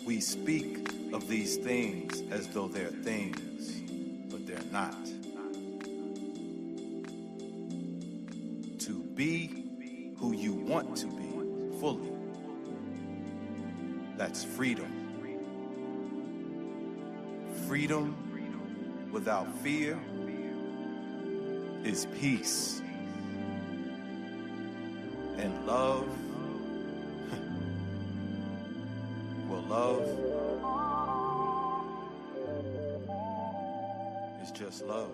We speak of these things as though they're things, but they're not. To be who you want to be fully, that's freedom. Freedom without fear is peace. And love, well, love is just love.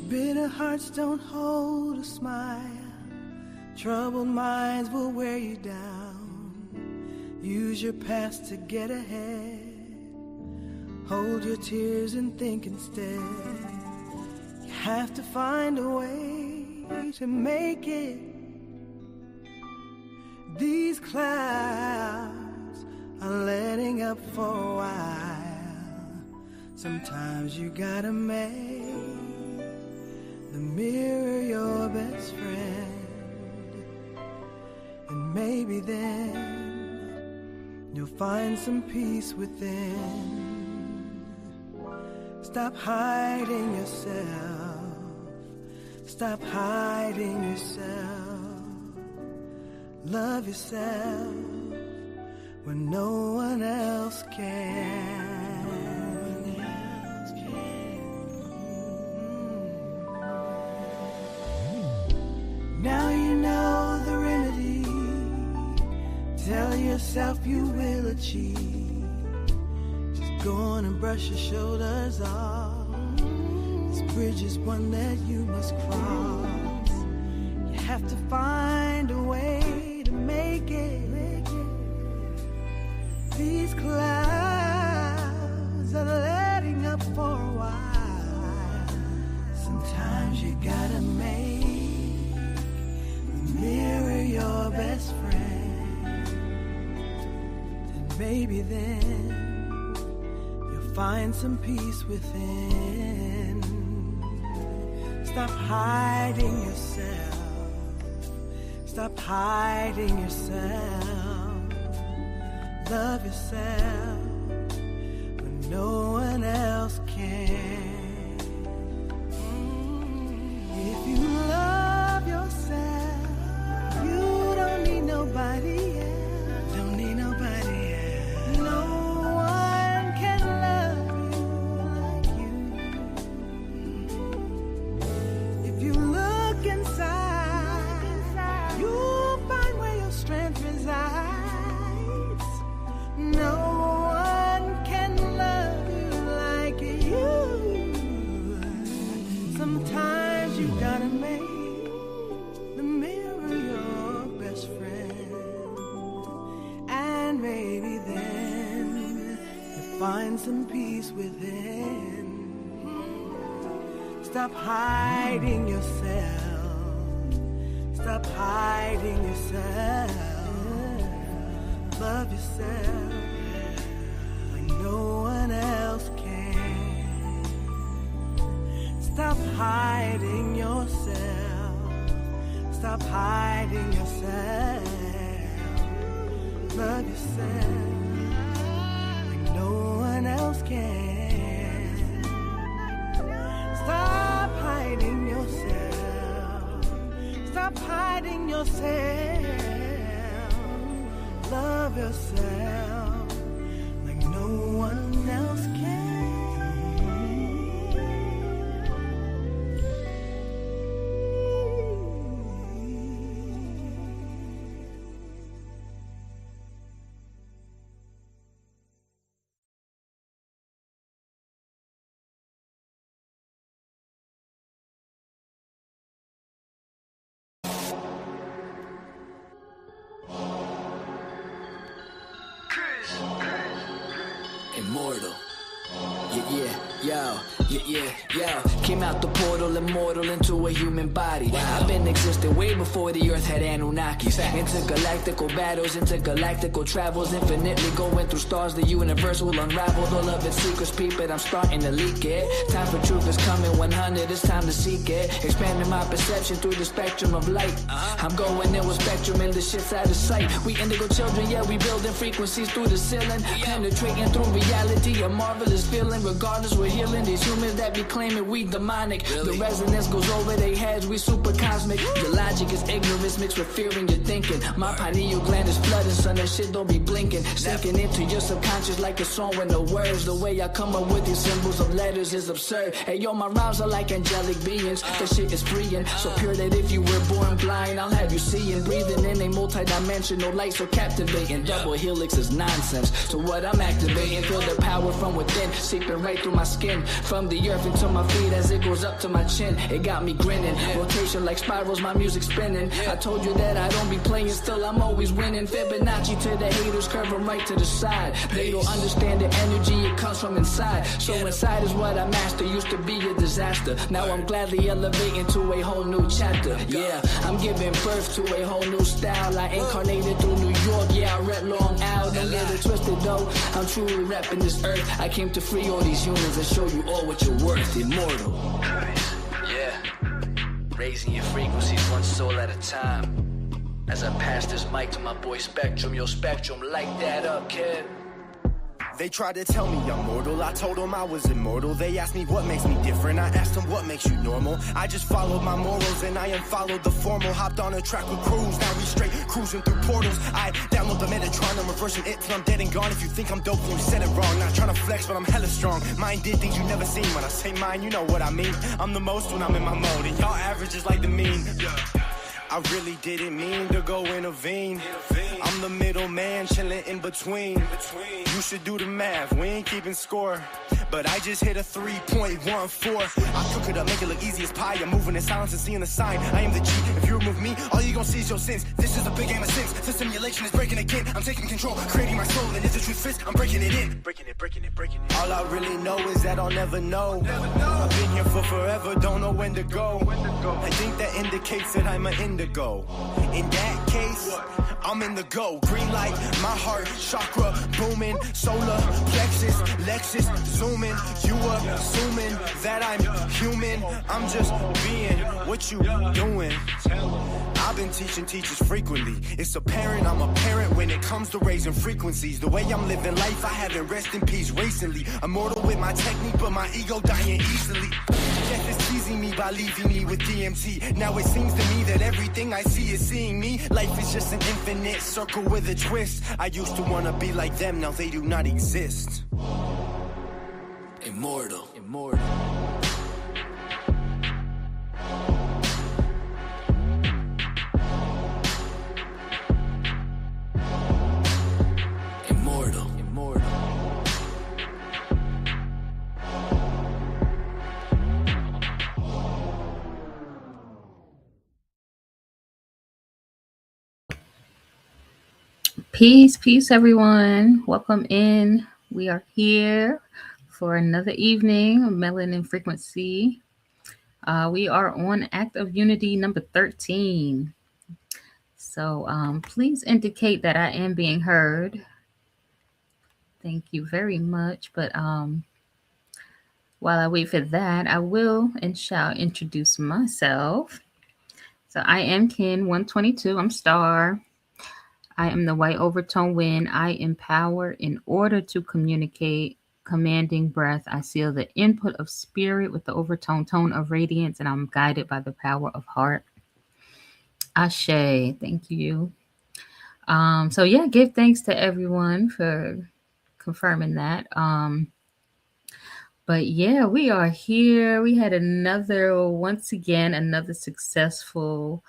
Bitter hearts don't hold a smile. Troubled minds will wear you down. Use your past to get ahead. Hold your tears and think instead. You have to find a way to make it. These clouds are letting up for a while. Sometimes you gotta make the mirror your best friend, and maybe then you'll find some peace within. Stop hiding yourself. Stop hiding yourself. Love yourself when no one else can. Now you know the remedy. Tell yourself you will achieve. Just go on and brush your shoulders off. This bridge is one that you must cross. You have to find a way to make it. These clouds are letting up for a while. Sometimes you gotta make mirror your best friend, and maybe then you'll find some peace within. Stop hiding yourself. Stop hiding yourself. Love yourself when no one else can. If you love yourself, you don't need nobody else. Don't need nobody else. No one can love you like you. If you look inside, you'll find where your strength resides. No one can love you like you. Sometimes you gotta make the mirror your best friend, and maybe then you'll find some peace within. Stop hiding yourself. Stop hiding yourself. Love yourself like no one else can. Stop hiding yourself. Stop hiding yourself. Love yourself like no one else can. Stop hiding yourself. Stop hiding yourself. Love yourself like no one else can. Immortal. Yeah. Came out the portal, immortal into a human body. I've been existing way before the earth had Anunnakis. Intergalactical battles, intergalactical travels, infinitely going through stars. The universe will unravel all of its secrets, peep it. I'm starting to leak it. Time for truth is coming 100, it's time to seek it. Expanding my perception through the spectrum of light. I'm going in with spectrum and the shit's out of sight. We indigo children, yeah, we building frequencies through the ceiling. Penetrating through reality, a marvelous feeling. Regardless, we're healing these humans that be claiming we demonic. The resonance goes over their heads, we super cosmic. Your logic is ignorance mixed with fear in your thinking. My pineal gland is flooding, son, that shit don't be blinking. Sinking into your subconscious like a song with no words. The way I come up with these symbols of letters is absurd. Hey yo, my rhymes are like angelic beings. That shit is freeing, so pure that if you were born blind, I'll have you seeing. Breathing in a multi-dimensional light so captivating. Double helix is nonsense, so what I'm activating. Feel the power from within, seeping right through my skin. From the earth into my feet as it goes up to my chin. It got me grinning, rotation like spirals, my music spinning. I told you that I don't be playing, still I'm always winning. Fibonacci to the haters, curve them right to the side. They don't understand the energy, it comes from inside. So inside is what I master, used to be a disaster. Now I'm gladly elevating to a whole new chapter. Yeah, I'm giving birth to a whole new style. I incarnated through New York, yeah, I rep Long Island. Don't get it twisted though, I'm truly repping this earth. I came to free all these humans and show you all what you're worth. Immortal. Yeah, raising your frequencies one soul at a time. As I pass this mic to my boy Spectrum, yo Spectrum, light that up, kid. They tried to tell me I'm mortal, I told them I was immortal. They asked me what makes me different, I asked them what makes you normal. I just followed my morals and I unfollowed the formal. Hopped on a track with crews, now we straight cruising through portals. I download the Metatron, I'm reversing it till I'm dead and gone. If you think I'm dope, then you said it wrong. Not trying to flex, but I'm hella strong. Mine did things you never seen. When I say mine, you know what I mean. I'm the most when I'm in my mode, and y'all average is like the mean. I really didn't mean to go intervene. I'm the middleman chilling in between. You should do the math, we ain't keeping score. But I just hit a 3.14. I cook it up, make it look easy as pie. I'm moving in silence and seeing the sign. I am the G. If you remove me, all you gon' see is your sins. This is a big game of six. The simulation is breaking again. I'm taking control, creating my soul. And if the truth fits, I'm breaking it in. Breaking it. All I really know is that I'll never know. I've been here for forever, don't know when to go. I think that indicates that I'm an indigo. In that case, I'm in the go. Green light, my heart, chakra booming. Solar plexus, Lexus zooming. You assuming that I'm human. I'm just being what you doing. I've been teaching teachers frequently. It's apparent I'm a parent when it comes to raising frequencies. The way I'm living life, I haven't rest in peace recently. Immortal with my technique, but my ego dying easily. Death is teasing me by leaving me with DMT. Now it seems to me that everything I see is seeing me. Life is just an infinite circle with a twist. I used to wanna be like them, now they do not exist. Immortal. Peace, everyone. Welcome in. We are here for another evening of Melanin Frequency. We are on Act of Unity number 13. So please indicate that I am being heard. Thank you very much. But while I wait for that, I will and shall introduce myself. So I am Ken 122. I'm Star. I am the white overtone wind. I empower in order to communicate. Commanding breath. I seal the input of spirit with the overtone tone of radiance, and I'm guided by the power of heart. Ashe. Thank you. So yeah, give thanks to everyone for confirming that. But yeah, we are here. We had once again, another successful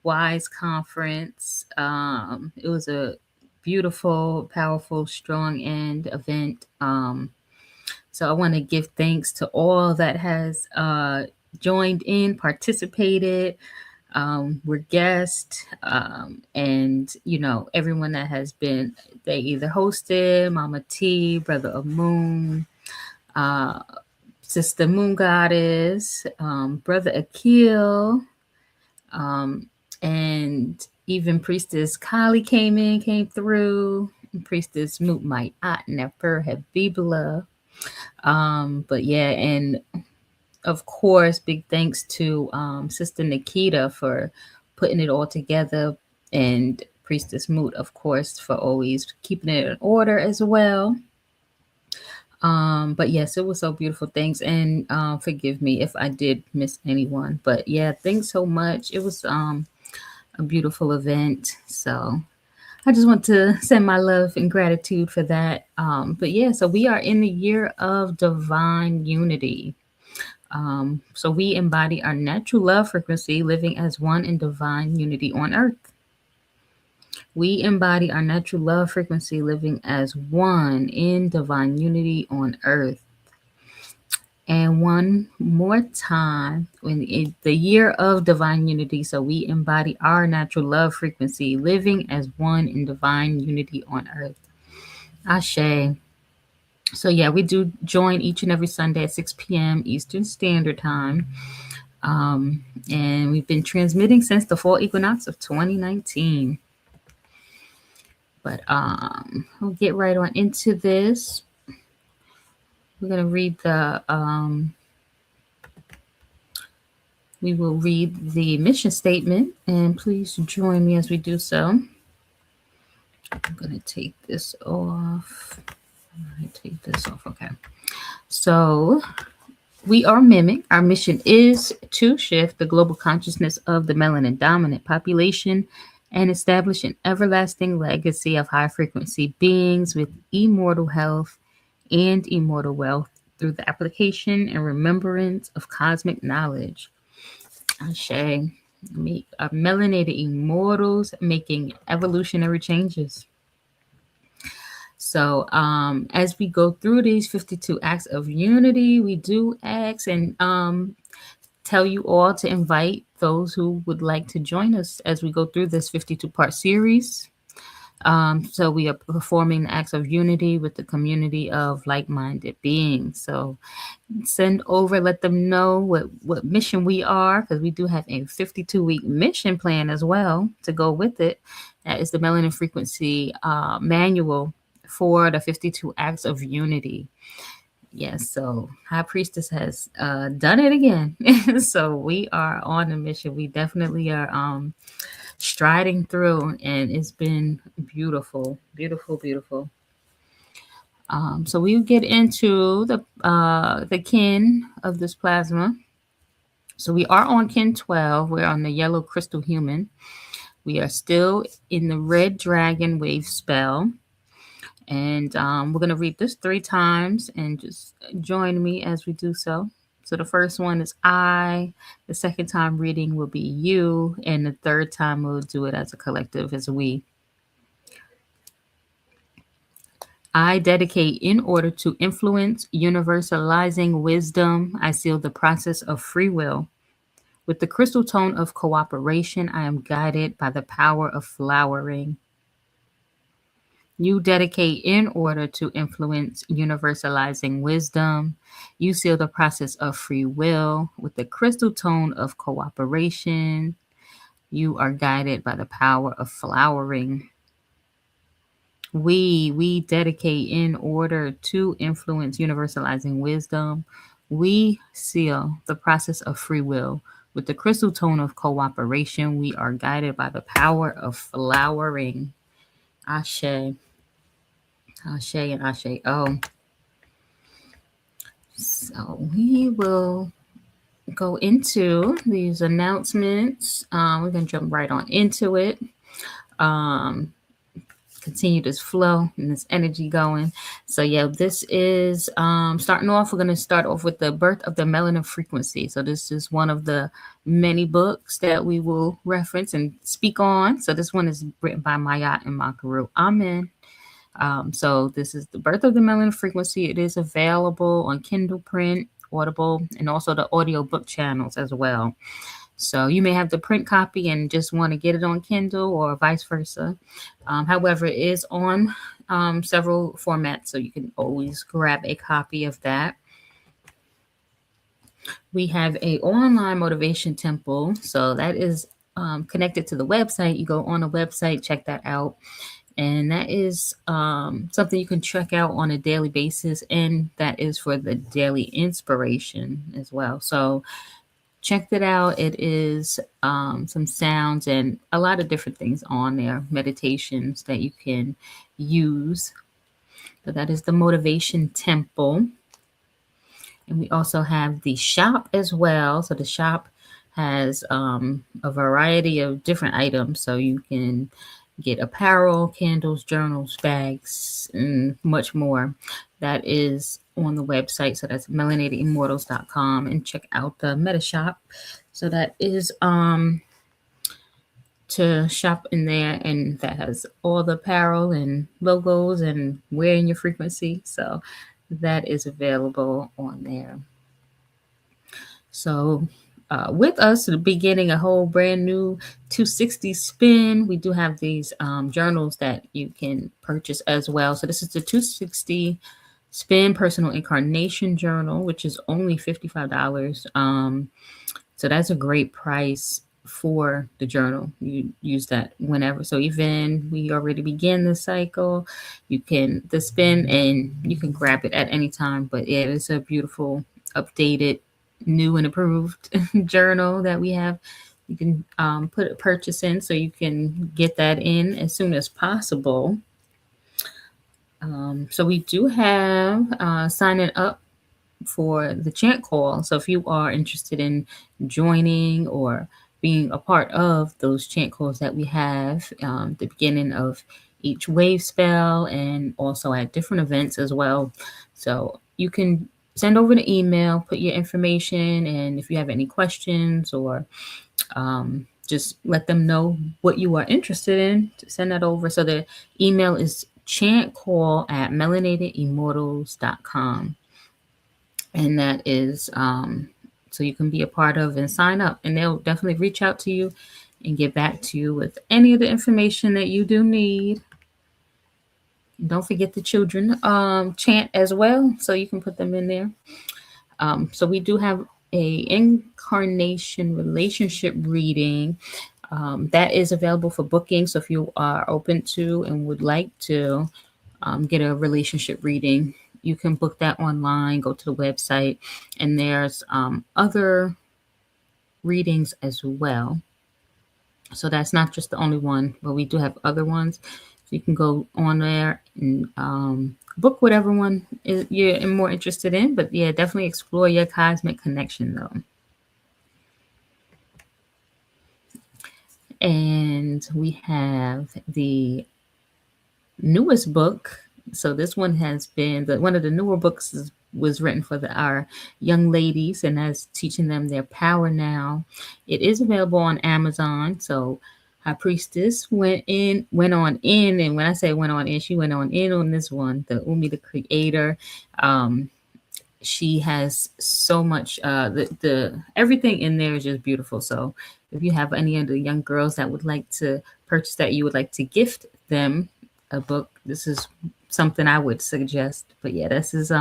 WISE conference. It was a beautiful, powerful, strong end event. So I want to give thanks to all that has joined in, participated, were guests, and everyone that has been. They either hosted, Mama T, Brother of Moon, uh, Sister Moon Goddess, Brother Akil, um, and even Priestess Kali came through. Priestess Moot Might Nefer Habibla. But yeah, and of course, big thanks to Sister Nikita for putting it all together, and Priestess Moot, of course, for always keeping it in order as well. But yes, it was so beautiful. Thanks, and forgive me if I did miss anyone. But yeah, thanks so much. It was a beautiful event. So I just want to send my love and gratitude for that. But yeah, so we are in the year of divine unity. So we embody our natural love frequency, living as one in divine unity on earth. We embody our natural love frequency, living as one in divine unity on earth. And one more time, the year of divine unity, so we embody our natural love frequency, living as one in divine unity on earth. Ashe. So yeah, we do join each and every Sunday at 6 p.m. Eastern Standard Time. And we've been transmitting since the fall equinox of 2019. But we'll get right on into this. We're gonna read we will read the mission statement, and please join me as we do so. I'm gonna take this off. Okay. So we are Mimic. Our mission is to shift the global consciousness of the melanin dominant population and establish an everlasting legacy of high frequency beings with immortal health and immortal wealth through the application and remembrance of cosmic knowledge. Ashe. Make our melanated immortals making evolutionary changes. So as we go through these 52 acts of unity, we do ask and tell you all to invite those who would like to join us as we go through this 52-part series. So we are performing the acts of unity with the community of like-minded beings. So send over, let them know what mission we are, because we do have a 52-week mission plan as well to go with it. That is the Melanin Frequency Manual for the 52 acts of unity. Yes, so High Priestess has done it again. So we are on a mission. We definitely are striding through, and it's been beautiful, beautiful, beautiful. So we'll get into the kin of this plasma. So we are on kin 12. We're on the yellow crystal human. We are still in the red dragon wave spell. And we're going to read this 3 times, and just join me as we do so. So the first one is I. The second time reading will be you. And the third time we'll do it as a collective, as we. I dedicate in order to influence universalizing wisdom. I seal the process of free will. With the crystal tone of cooperation, I am guided by the power of flowering. You dedicate in order to influence universalizing wisdom. You seal the process of free will. With the crystal tone of cooperation, you are guided by the power of flowering. We dedicate in order to influence universalizing wisdom. We seal the process of free will. With the crystal tone of cooperation, we are guided by the power of flowering. Ashe. Ashe and Ashe. Oh. So we will go into these announcements. We're going to jump right on into it. Continue this flow and this energy going. So yeah, this is starting off. We're going to start off with the birth of the melanin frequency. So this is one of the many books that we will reference and speak on. So this one is written by Mayat and Makaru Amen. So this is the birth of the melanin frequency. It is available on Kindle print, Audible, and also the audio book channels as well. So you may have the print copy and just want to get it on Kindle, or vice versa. However, it is on several formats, so you can always grab a copy of that. We have a online motivation temple. So that is connected to the website. You go on the website, check that out. And that is something you can check out on a daily basis. And that is for the daily inspiration as well. So check it out. It is some sounds and a lot of different things on there, meditations that you can use. So that is the Motivation Temple. And we also have the shop as well. So the shop has a variety of different items. So you can get apparel, candles, journals, bags, and much more. That is on the website. So that's melanatedimmortals.com, and check out the Meta Shop. So that is to shop in there, and that has all the apparel and logos and wearing your frequency. So that is available on there. So with us beginning a whole brand new 260 spin, we do have these journals that you can purchase as well. So this is the 260 spin personal incarnation journal, which is only $55. So that's a great price for the journal. You use that whenever. So even we already begin the cycle, you can the spin and you can grab it at any time. But yeah, it's a beautiful, updated, new and approved journal that we have. You can put a purchase in so you can get that in as soon as possible. So we do have signing up for the chant call. So if you are interested in joining or being a part of those chant calls that we have, the beginning of each wave spell and also at different events as well. So you can send over the email, put your information, and if you have any questions or just let them know what you are interested in, to send that over. So the email is chantcall@melanatedimmortals.com. And that is so you can be a part of and sign up, and they'll definitely reach out to you and get back to you with any of the information that you do need. Don't forget the children chant as well, so you can put them in there. So we do have a incarnation relationship reading that is available for booking. So if you are open to and would like to get a relationship reading, you can book that online, go to the website, and there's other readings as well. So that's not just the only one, but we do have other ones. So you can go on there and book whatever one you're more interested in. But yeah, definitely explore your cosmic connection though. And we have the newest book. So this one has been one of the newer books was written for our young ladies, and that's teaching them their power now. It is available on Amazon. So High Priestess went on in, and when I say went on in, she went on in on this one. The Umi, the creator. She has so much. The everything in there is just beautiful. So if you have any of the young girls that would like to purchase that, you would like to gift them a book, this is something I would suggest. But yeah, this is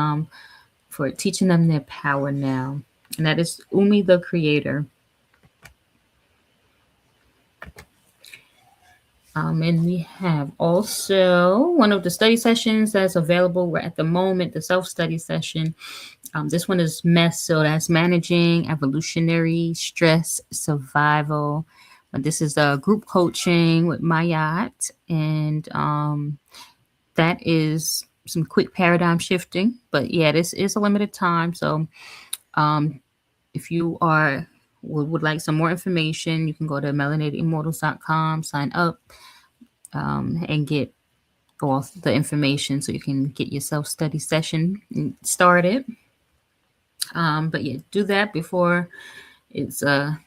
for teaching them their power now, and that is Umi the Creator. And we have also one of the study sessions that's available at the moment, the self-study session. This one is MESS, so that's Managing Evolutionary Stress Survival. This is a group coaching with Mayat, and that is some quick paradigm shifting. But yeah, this is a limited time. So if you would like some more information, you can go to melanatedimmortals.com, sign up, and get all the information so you can get your self-study session started. But yeah, do that before it's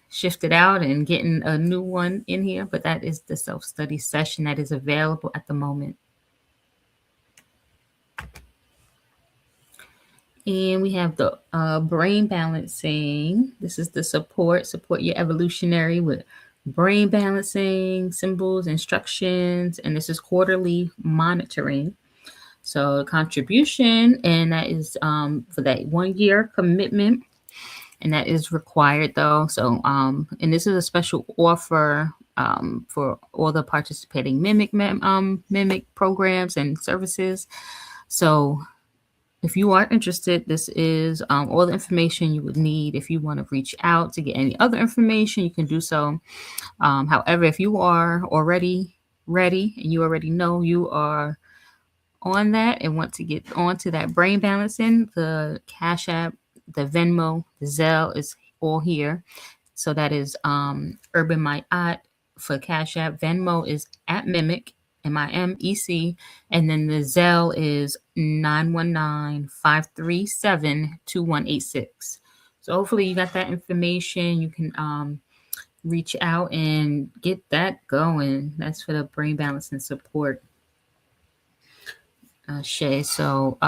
shifted out and getting a new one in here. But that is the self-study session that is available at the moment. And we have the brain balancing. This is the support your evolutionary with brain balancing, symbols, instructions, and this is quarterly monitoring. So contribution, and that is for that 1 year commitment. and that is required though. So, and this is a special offer for all the participating mimic programs and services. So, if you are interested, this is all the information you would need. If you want to reach out to get any other information, you can do so. However, if you are already ready and you already know you are on that and want to get onto that brain balancing, the Cash App, the Venmo, the Zelle is all here. So that is Urban Mayat for Cash App. Venmo is at Mimic, MIMEC. And then the Zelle is 919-537-2186. So hopefully you got that information. You can reach out and get that going. That's for the brain balance and support. Shay. So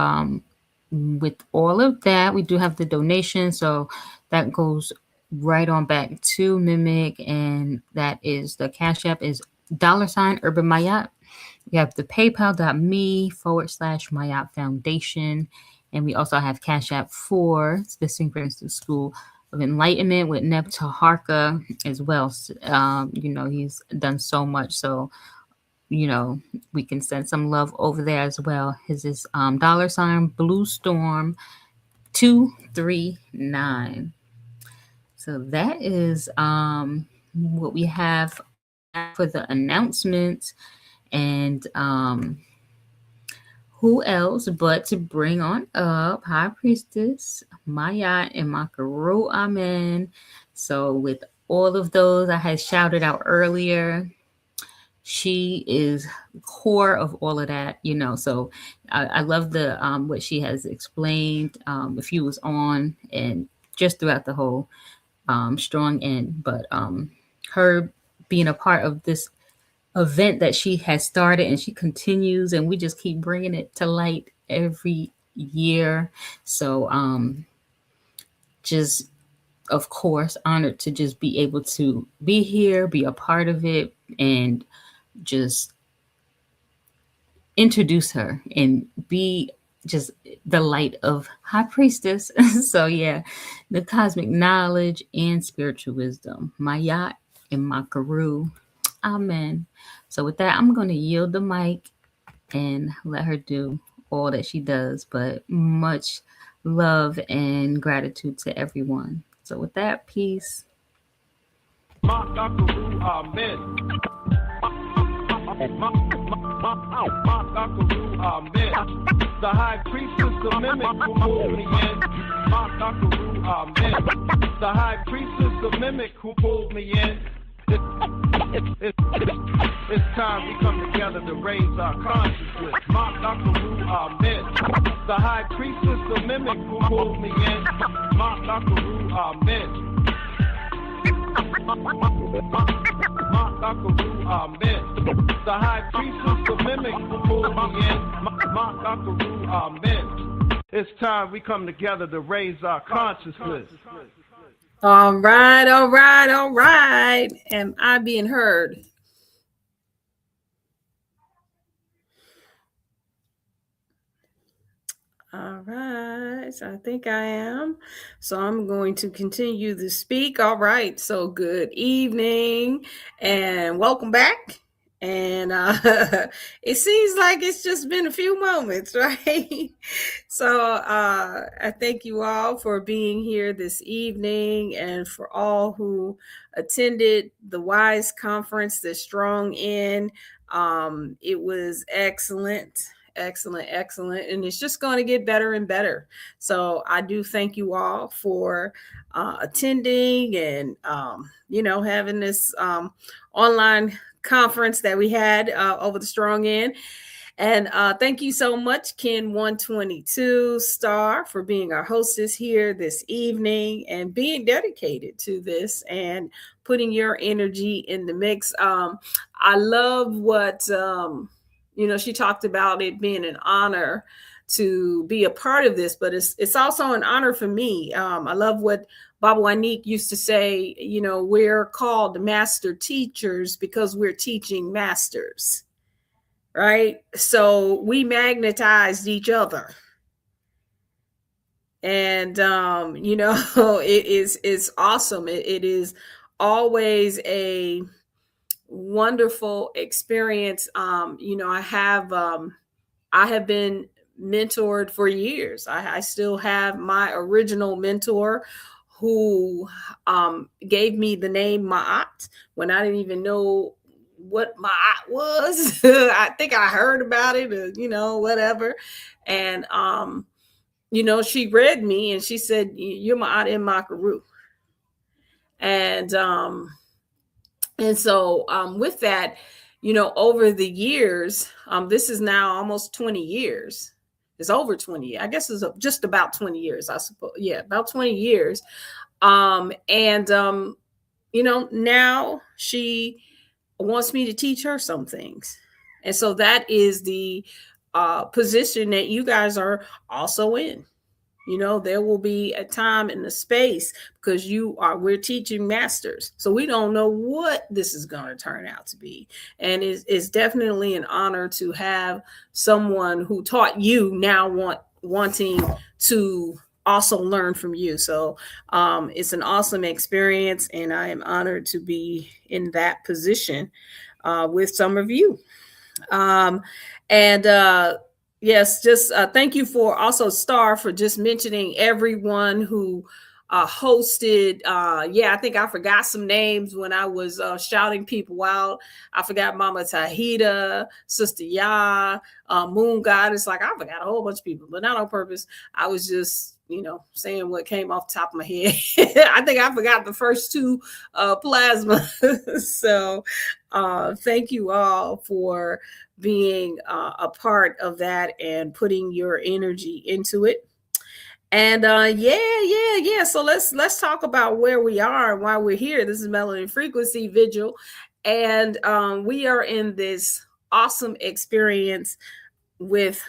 with all of that, we do have the donation. So that goes right on back to Mimic, and that is the Cash App is $ Urban Mayat. We have the PayPal.me/Mayat Foundation, and we also have Cash App for the Synchronistic School of Enlightenment with Neb Taharka as well. He's done so much, so we can send some love over there as well. His is $ Blue Storm 239. So that is what we have for the announcements. And who else but to bring on up High Priestess Maya and Makaru Amen. So with all of those I had shouted out earlier, she is core of all of that, So I love the what she has explained. If you was on and just throughout the whole strong end, but her being a part of this event that she has started and she continues, and we just keep bringing it to light every year. So just of course honored to just be able to be here, be a part of it, and just introduce her and be just the light of High Priestess. So yeah, the cosmic knowledge and spiritual wisdom, Mayat and Makaru. Amen. So with that, I'm going to yield the mic and let her do all that she does, but much love and gratitude to everyone. So with that, peace. The high priestess, the mimic who pulled me in. The high priestess, the mimic who pulled me in. It's time we come together to raise our consciousness. Amen. The high priestess, the mimic who pulled me in. Amen. Amen. The high priestess, the mimic who pulled me in. Amen. It's time we come together to raise our consciousness. All right. Am I being heard? All right, so I think I am. So I'm going to continue to speak. All right, so good evening and welcome back. And it seems like it's just been a few moments, right? So I thank you all for being here this evening and for all who attended the WISE conference, the Strong In. It was excellent. Excellent. And it's just going to get better and better. So I do thank you all for attending and, having this online conference that we had over the Strong End. And thank you so much, Ken 122 Star, for being our hostess here this evening and being dedicated to this and putting your energy in the mix. I love what... she talked about it being an honor to be a part of this, but it's also an honor for me. I love what Baba Wanik used to say, we're called master teachers because we're teaching masters, right? So we magnetized each other. And it's awesome. It is always a wonderful experience. I have been mentored for years. I still have my original mentor who gave me the name Ma'at when I didn't even know what Ma'at was. I think I heard about it, or, whatever. And, she read me and she said, "You're Ma'at in Makaru." And, with that, over the years, this is now almost 20 years. It's over 20. I guess it's just about 20 years, I suppose. Yeah, about 20 years. Now she wants me to teach her some things. And so that is the position that you guys are also in. There will be a time and a space because we're teaching masters. So we don't know what this is going to turn out to be. And it's definitely an honor to have someone who taught you now wanting to also learn from you. So it's an awesome experience. And I am honored to be in that position with some of you. And yes, just thank you for also Star for just mentioning everyone who hosted. I think I forgot some names when I was shouting people out. I forgot Mama Tahita, Sister Ya, Moon Goddess. Like I forgot a whole bunch of people, but not on purpose. I was just saying what came off the top of my head. I think I forgot the first two plasma. So thank you all for being a part of that and putting your energy into it. And so let's talk about where we are and why we're here. This is Melanin Frequency Vigil, and we are in this awesome experience with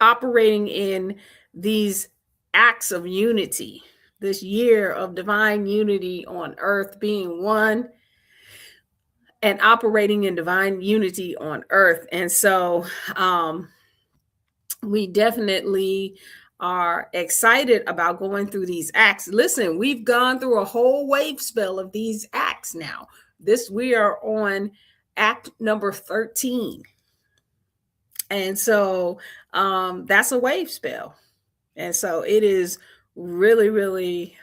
operating in these acts of unity, this year of divine unity on earth, being one and operating in divine unity on earth. And so we definitely are excited about going through these acts. Listen, we've gone through a whole wave spell of these acts now. We are on act number 13. And so that's a wave spell. And so it is really, really,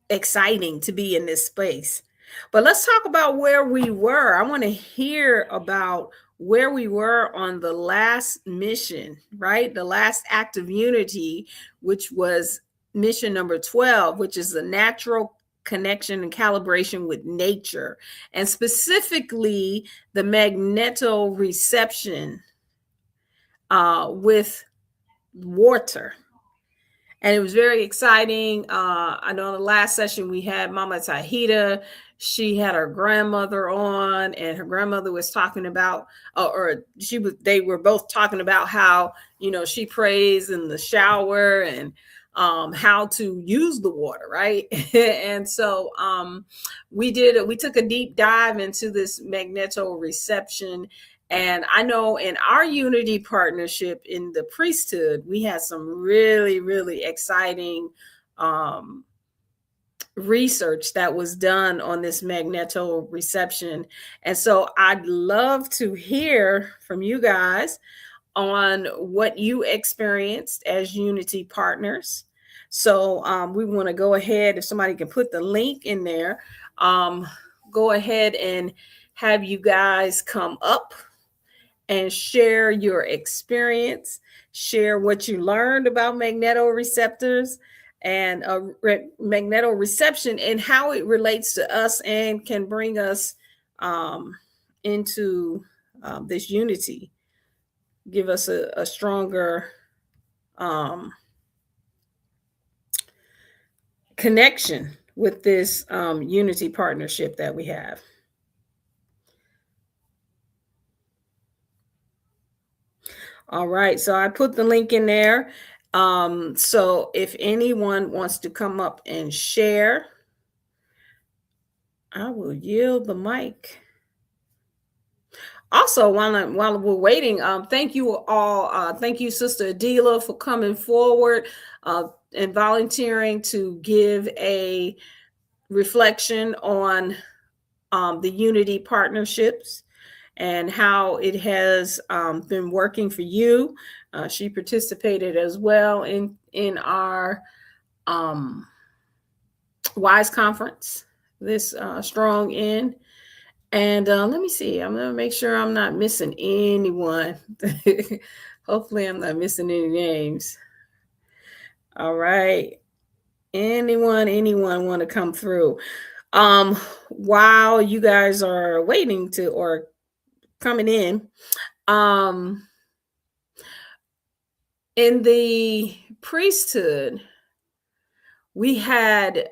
exciting to be in this space. But let's talk about where we were. I want to hear about where we were on the last mission, right? The last act of unity, which was mission number 12, which is the natural connection and calibration with nature, and specifically the magnetoreception with water. And it was very exciting. I know in the last session we had Mama Tahita. She had her grandmother on, and her grandmother was talking about, they were both talking about how, she prays in the shower and how to use the water, right? And so we took a deep dive into this magnetoreception. And I know in our unity partnership in the priesthood, we had some really, really exciting research that was done on this magnetoreception. And so I'd love to hear from you guys on what you experienced as unity partners. So we want to go ahead, if somebody can put the link in there, go ahead and have you guys come up and share your experience, share what you learned about magnetoreceptors and magnetoreception and how it relates to us and can bring us into this unity, give us a stronger connection with this unity partnership that we have. All right, so I put the link in there. So if anyone wants to come up and share, I will yield the mic. Also, while we're waiting, thank you all. Thank you, Sister Adila, for coming forward and volunteering to give a reflection on the unity partnerships and how it has been working for you. She participated as well in our WISE conference, this strong in. And let me see. I'm going to make sure I'm not missing anyone. Hopefully, I'm not missing any names. All right. Anyone want to come through? While you guys are waiting to or coming um, in the priesthood, we had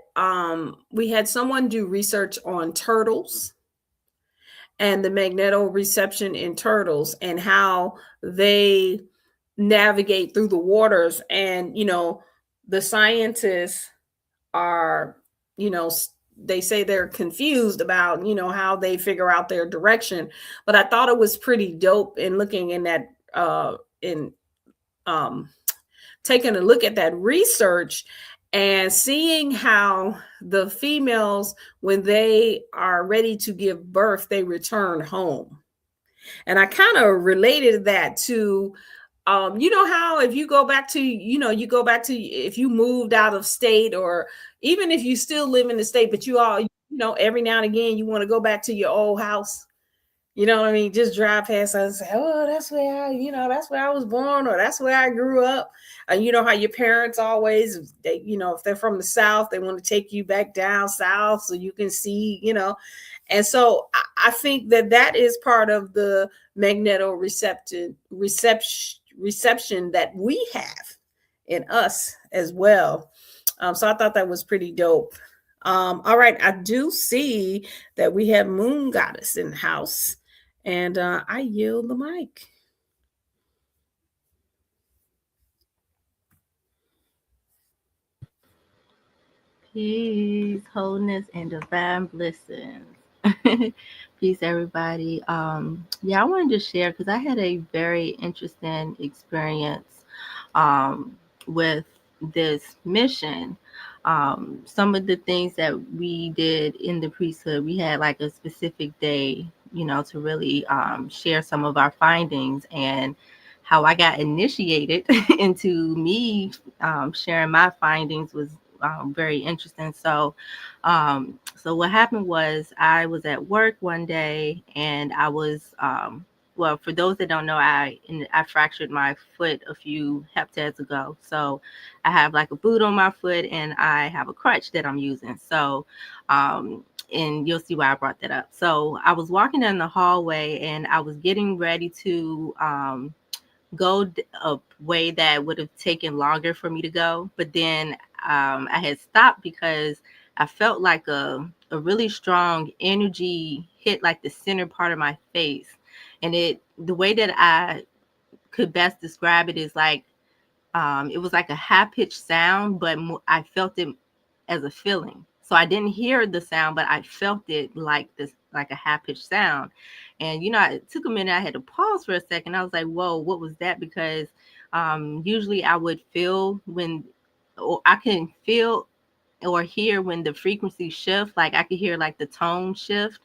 someone do research on turtles and the magnetoreception in turtles and how they navigate through the waters. And the scientists are, they say they're confused about how they figure out their direction. But I thought it was pretty dope in looking in that in taking a look at that research and seeing how the females, when they are ready to give birth, they return home. And I kind of related that to how if you go back to if you moved out of state, or even if you still live in the state, but you all every now and again you want to go back to your old house. You know what I mean? Just drive past and say, "Oh, that's where that's where I was born, or that's where I grew up." And you know how your parents always, they, if they're from the South, they want to take you back down south so you can see, And so I think that is part of the reception that we have in us as well. So I thought that was pretty dope. All right, I do see that we have Moon Goddess in the house, and I yield the mic. Peace, wholeness, and divine blessings. Peace, everybody. Yeah, I wanted to share because I had a very interesting experience with this mission. Some of the things that we did in the priesthood, we had like a specific day, to really share some of our findings, and how I got initiated into me sharing my findings was very interesting. So what happened was I was at work one day, and I was well, for those that don't know, I fractured my foot a few heptads ago. So I have like a boot on my foot, and I have a crutch that I'm using. So and you'll see why I brought that up. So I was walking down the hallway, and I was getting ready to go a way that would have taken longer for me to go. But then I had stopped because I felt like a really strong energy hit like the center part of my face. And the way that I could best describe it is like, it was like a high pitched sound, but I felt it as a feeling. So I didn't hear the sound, but I felt it like this, like a high pitched sound. And, it took a minute. I had to pause for a second. I was like, whoa, what was that? Because usually I would feel or I can feel or hear when the frequency shift, like I could hear like the tone shift.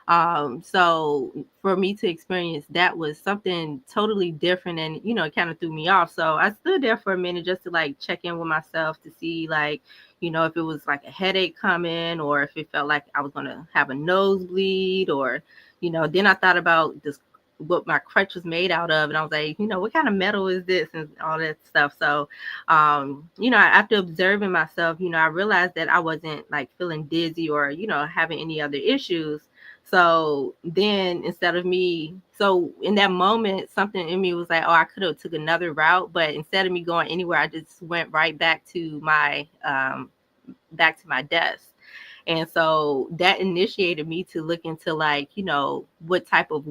So for me to experience that was something totally different, and it kind of threw me off. So I stood there for a minute just to like check in with myself to see like, if it was like a headache coming, or if it felt like I was going to have a nosebleed, or, then I thought about this, what my crutch was made out of. And I was like, what kind of metal is this, and all that stuff. So, after observing myself, I realized that I wasn't like feeling dizzy or, having any other issues. So then so in that moment, something in me was like, oh, I could have took another route, but instead of me going anywhere, I just went right back to my desk. And so that initiated me to look into like, what type of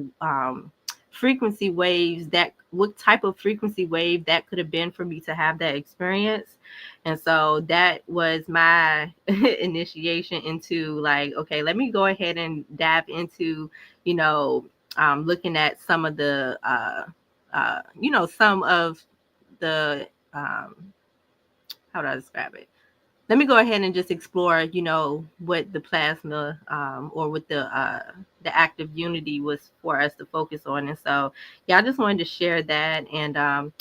frequency waves what type of frequency wave that could have been for me to have that experience. And so that was my initiation into like, okay, let me go ahead and dive into, looking at some of the, some of the, how do I describe it? Let me go ahead and just explore, what the plasma, or what the active unity was for us to focus on. And so, yeah, I just wanted to share that. And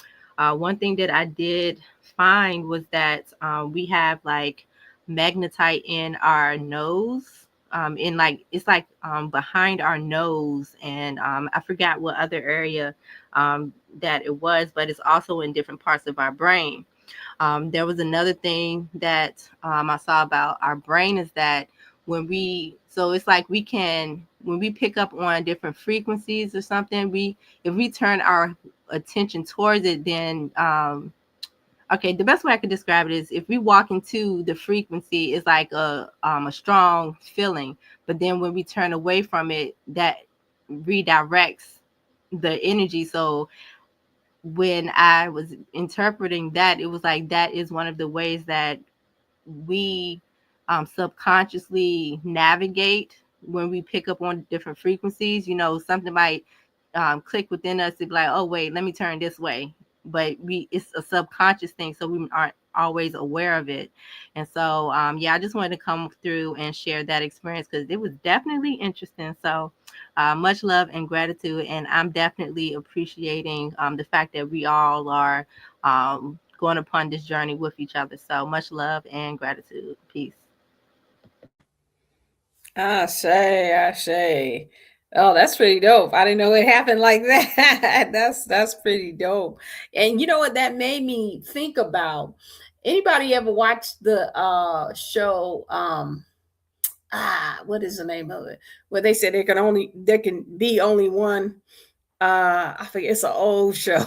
one thing that I did find was that we have like magnetite in our nose. In like it's like behind our nose, and I forgot what other area that it was, but it's also in different parts of our brain. There was another thing that I saw about our brain is that so it's like when we pick up on different frequencies or something, if we turn our attention towards it, then, okay, the best way I could describe it is if we walk into the frequency, it's like a strong feeling, but then when we turn away from it, that redirects the energy. So when I was interpreting that, it was like that is one of the ways that we subconsciously navigate when we pick up on different frequencies. Something might click within us to be like, oh wait, let me turn this way. But it's a subconscious thing, so we aren't always aware of it. And so, yeah, I just wanted to come through and share that experience because it was definitely interesting. So, much love and gratitude, and I'm definitely appreciating the fact that we all are going upon this journey with each other. So much love and gratitude. Peace. I say. Oh, that's pretty dope. I didn't know it happened like that. That's pretty dope. And you know what that made me think about? Anybody ever watched the show what is the name of it? Where they said there can be only one I forget, it's an old show.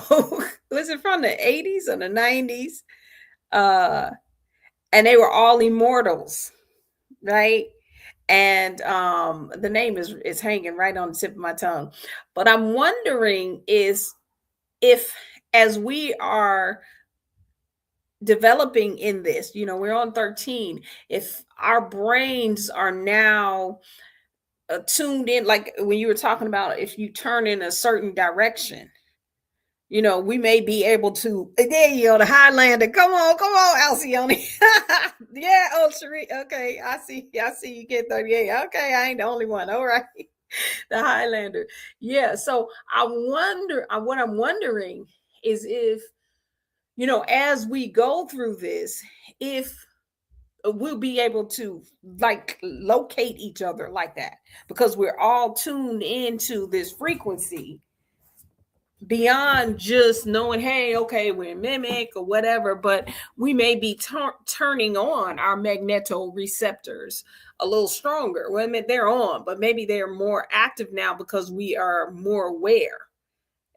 Was it from the 80s or the 90s? Uh and they were all immortals, right? And the name is hanging right on the tip of my tongue. But I'm wondering is if as we are developing in this, we're on 13, if our brains are now tuned in, like when you were talking about if you turn in a certain direction, we may be able to. There you go, the Highlander. Come on, Alcione. Yeah, oh, Cherie. Okay, I see. I see you get 38. Okay, I ain't the only one. All right, the Highlander. Yeah. So I wonder. What I'm wondering is if as we go through this, if we'll be able to like locate each other like that because we're all tuned into this frequency beyond just knowing, hey, okay, we're mimic or whatever, but we may be turning on our magnetoreceptors a little stronger. Well, I mean, they're on, but maybe they're more active now because we are more aware.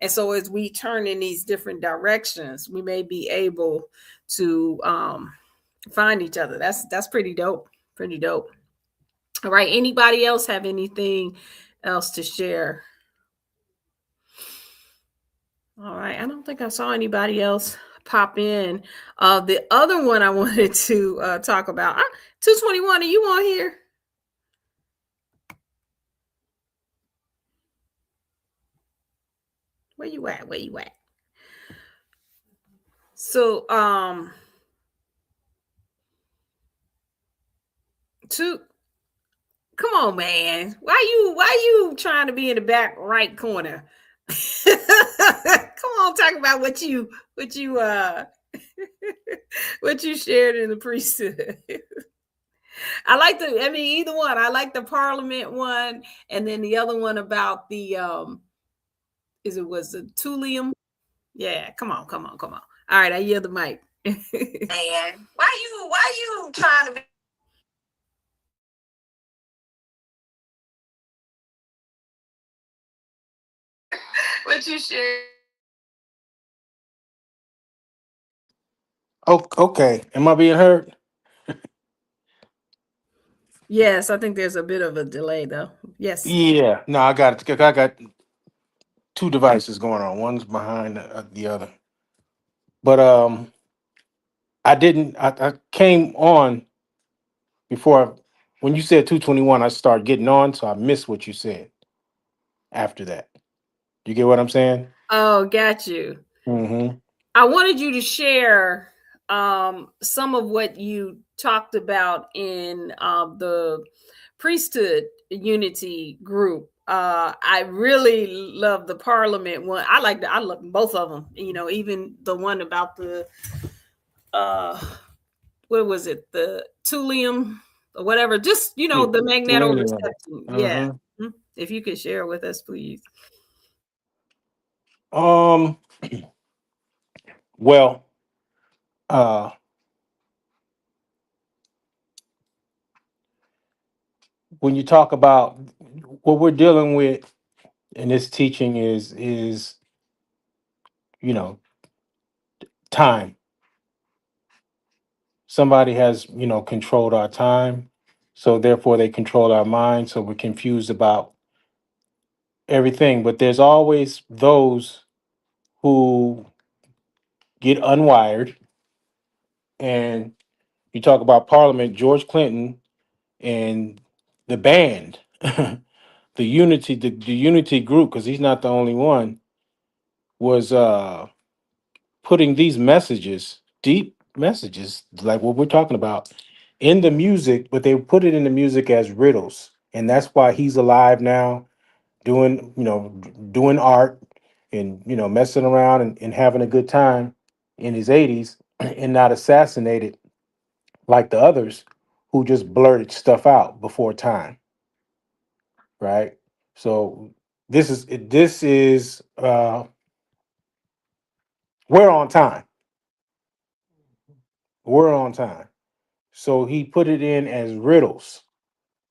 And so as we turn in these different directions, we may be able to find each other. That's pretty dope. Pretty dope. All right. Anybody else have anything else to share? All right. I don't think I saw anybody else pop in. The other one I wanted to talk about, 221, are you on here? Where you at? Where you at? So, two, come on, man. Why you trying to be in the back right corner? Come on, talk about what you what you shared in the priesthood. I mean, either one. I like the Parliament one, and then the other one about the was the Tulium? Yeah, come on. All right, I yield the mic. Man, why you trying to be what you share? Oh, okay. Am I being heard? Yes, I think there's a bit of a delay though. Yes. Yeah. No, I got it. I got two devices going on. One's behind the other. But I didn't. I came on before when you said 221. I started getting on, so I missed what you said. after that. You get what I'm saying? Oh, got you. Mm-hmm. I wanted you to share some of what you talked about in the priesthood unity group. I really love the Parliament one. I love both of them. You know, even the one about the uh, what was it, the thulium or whatever? Just the magnetoreception. Yeah. Uh-huh. If you could share with us, please. Um. Well, uh, when you talk about what we're dealing with in this teaching is you know time. Somebody has controlled our time, so therefore they control our mind. So we're confused about everything. But there's always those who get unwired. And you talk about Parliament, George Clinton and the band, the unity group, because he's not the only one, was putting these messages, deep messages, like what we're talking about, in the music, but they put it in the music as riddles. And that's why he's alive now, doing, doing art and, messing around and having a good time in his 80s and not assassinated like the others who just blurted stuff out before time, right? So this is we're on time. We're on time. So he put it in as riddles.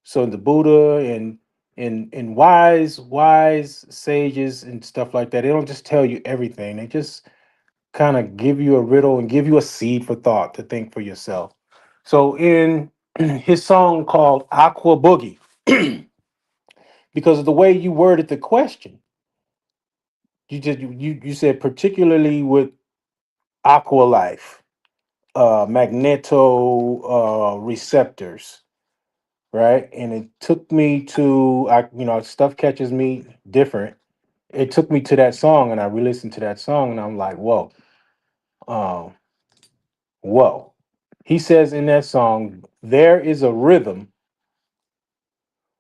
So the Buddha and wise sages and stuff like that, they don't just tell you everything. They just kind of give you a riddle and give you a seed for thought to think for yourself. So in his song called Aqua Boogie, because of the way you worded the question, you said particularly with aqua life, magneto receptors, right? And it took me to stuff catches me different. It took me to that song, and I re-listened to that song, and I'm like, um, whoa. He says in that song, there is a rhythm,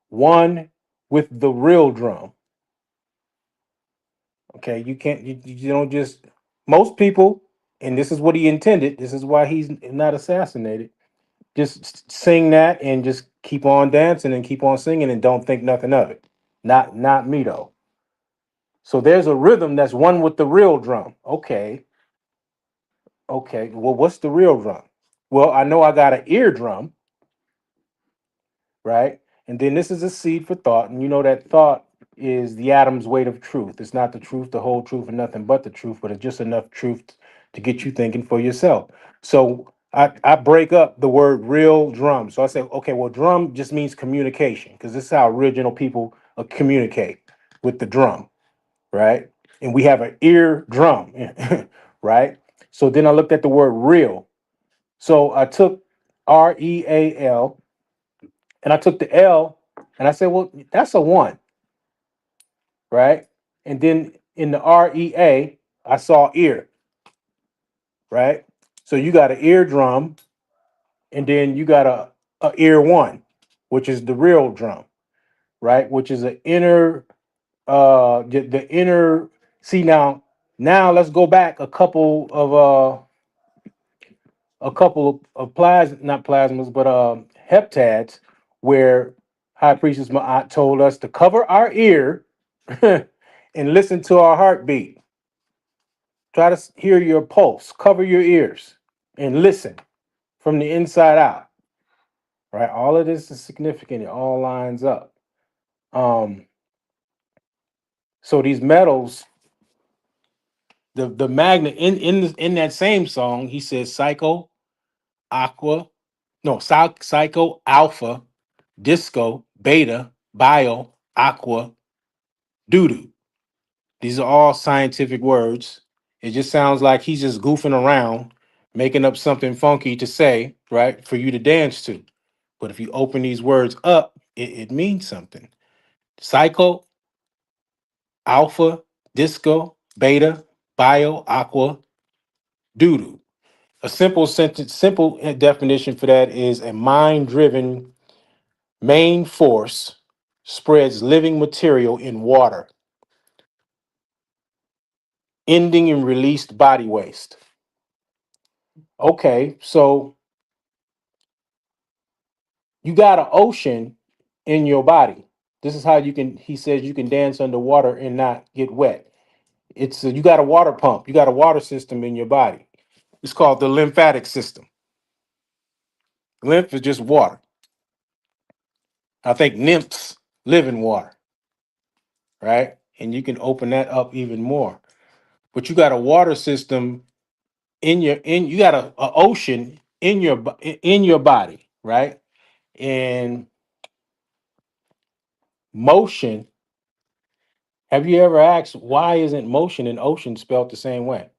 one with the real drum. Okay, you can't you don't just most people, and this is what he intended. This is why he's not assassinated. Just sing that and just keep on dancing and keep on singing and don't think nothing of it. Not me though. So there's a rhythm that's one with the real drum. Okay, okay. Well, what's the real drum? Well, I know I got an eardrum, right? And then this is a seed for thought, and you know that thought is the atom's weight of truth. It's not the truth, the whole truth, and nothing but the truth, but it's just enough truth to get you thinking for yourself. So I break up the word real drum. So I say, okay, well, drum just means communication, because this is how original people communicate with the drum, right? And we have an ear drum, right? So then I looked at the word real. So I took REAL and I took the L and I said, well, that's a one, right? And then in the REA, I saw ear, right? So you got an eardrum, and then you got a ear one, which is the real drum, right? Which is an inner the inner. See now let's go back a couple of not plasmas, but heptads, where High Priestess Ma'at told us to cover our ear and listen to our heartbeat. Try to hear your pulse. Cover your ears and listen from the inside out. Right? All of this is significant. It all lines up. Um, so these metals, the magnet in that same song, he says psycho, aqua, no, psycho, alpha, disco, beta, bio, aqua, doo-doo. These are all scientific words. It just sounds like he's just goofing around, making up something funky to say, right, for you to dance to. But if you open these words up, it means something. Psycho, alpha, disco, beta, bio, aqua, doodoo. A simple sentence, simple definition for that is a mind-driven main force spreads living material in water, ending in released body waste. Okay, so you got an ocean in your body. This is how you can, he says, you can dance underwater and not get wet. You got a water pump, you got a water system in your body. It's called the lymphatic system. Lymph is just water. I think nymphs live in water, right? And you can open that up even more. But you got a water system you got a ocean in your body, right? And motion. Have you ever asked why isn't motion and ocean spelled the same way?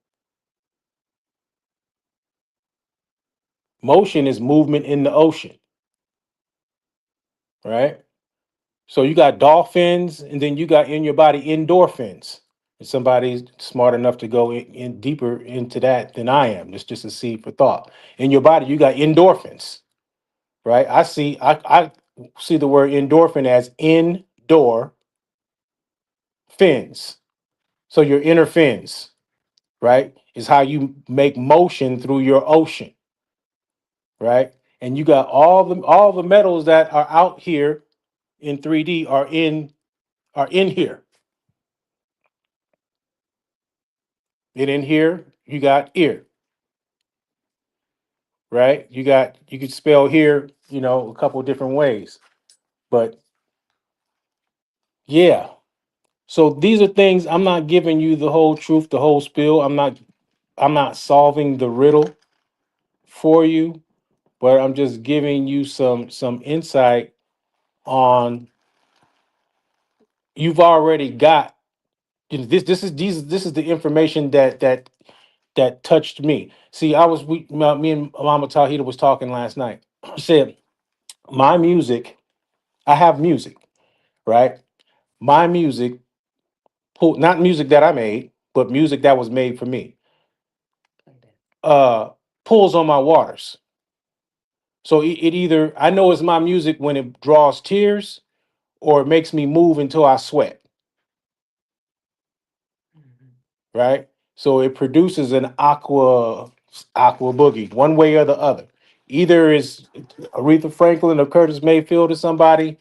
Motion is movement in the ocean, right? So you got dolphins, and then you got in your body endorphins. If somebody's smart enough to go in deeper into that than I am, it's just a seed for thought. In your body, you got endorphins, right? I see the word endorphin as indoor fins. So your inner fins, right, is how you make motion through your ocean, right? And you got all the metals that are out here in 3D are in here. And in here, you got ear, right? You could spell here, a couple different ways. But yeah. So these are things. I'm not giving you the whole truth, the whole spiel. I'm not solving the riddle for you, but I'm just giving you some insight on you've already got this is the information that touched me. See, me and Mama Tahita was talking last night. She said my music, I have music, right? My music, not music that I made, but music that was made for me, uh, pulls on my waters. So it either I know it's my music when it draws tears or it makes me move until I sweat, right? So it produces an aqua boogie, one way or the other. Either is Aretha Franklin or Curtis Mayfield or somebody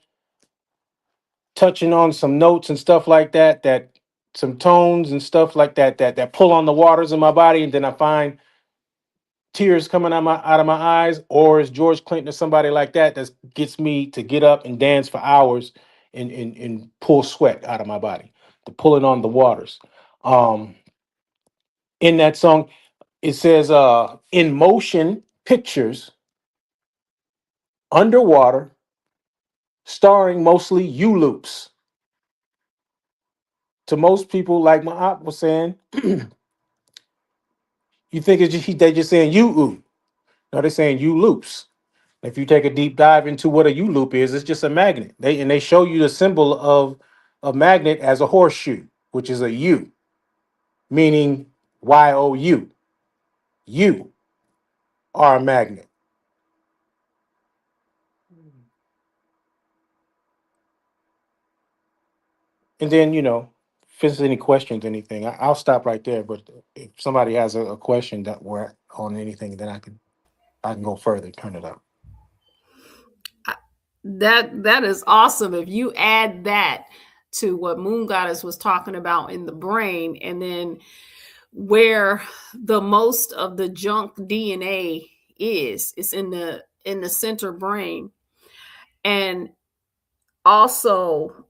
touching on some notes and stuff like that some tones and stuff like that pull on the waters in my body, and then I find tears coming out of my eyes, or it's George Clinton or somebody like that gets me to get up and dance for hours and pull sweat out of my body, to pulling on the waters. Um, in that song, it says in motion pictures underwater, starring mostly U loops. To most people, like my aunt was saying, you think they just saying you ooh. No, they're saying U loops. If you take a deep dive into what a U loop is, it's just a magnet. They show you the symbol of a magnet as a horseshoe, which is a U, meaning YOU. You are a magnet. And then, if there's any questions, anything, I'll stop right there. But if somebody has a question that we're on anything, then I can go further, turn it up. That is awesome. If you add that to what Moon Goddess was talking about in the brain, and then where the most of the junk DNA is in the center brain, and also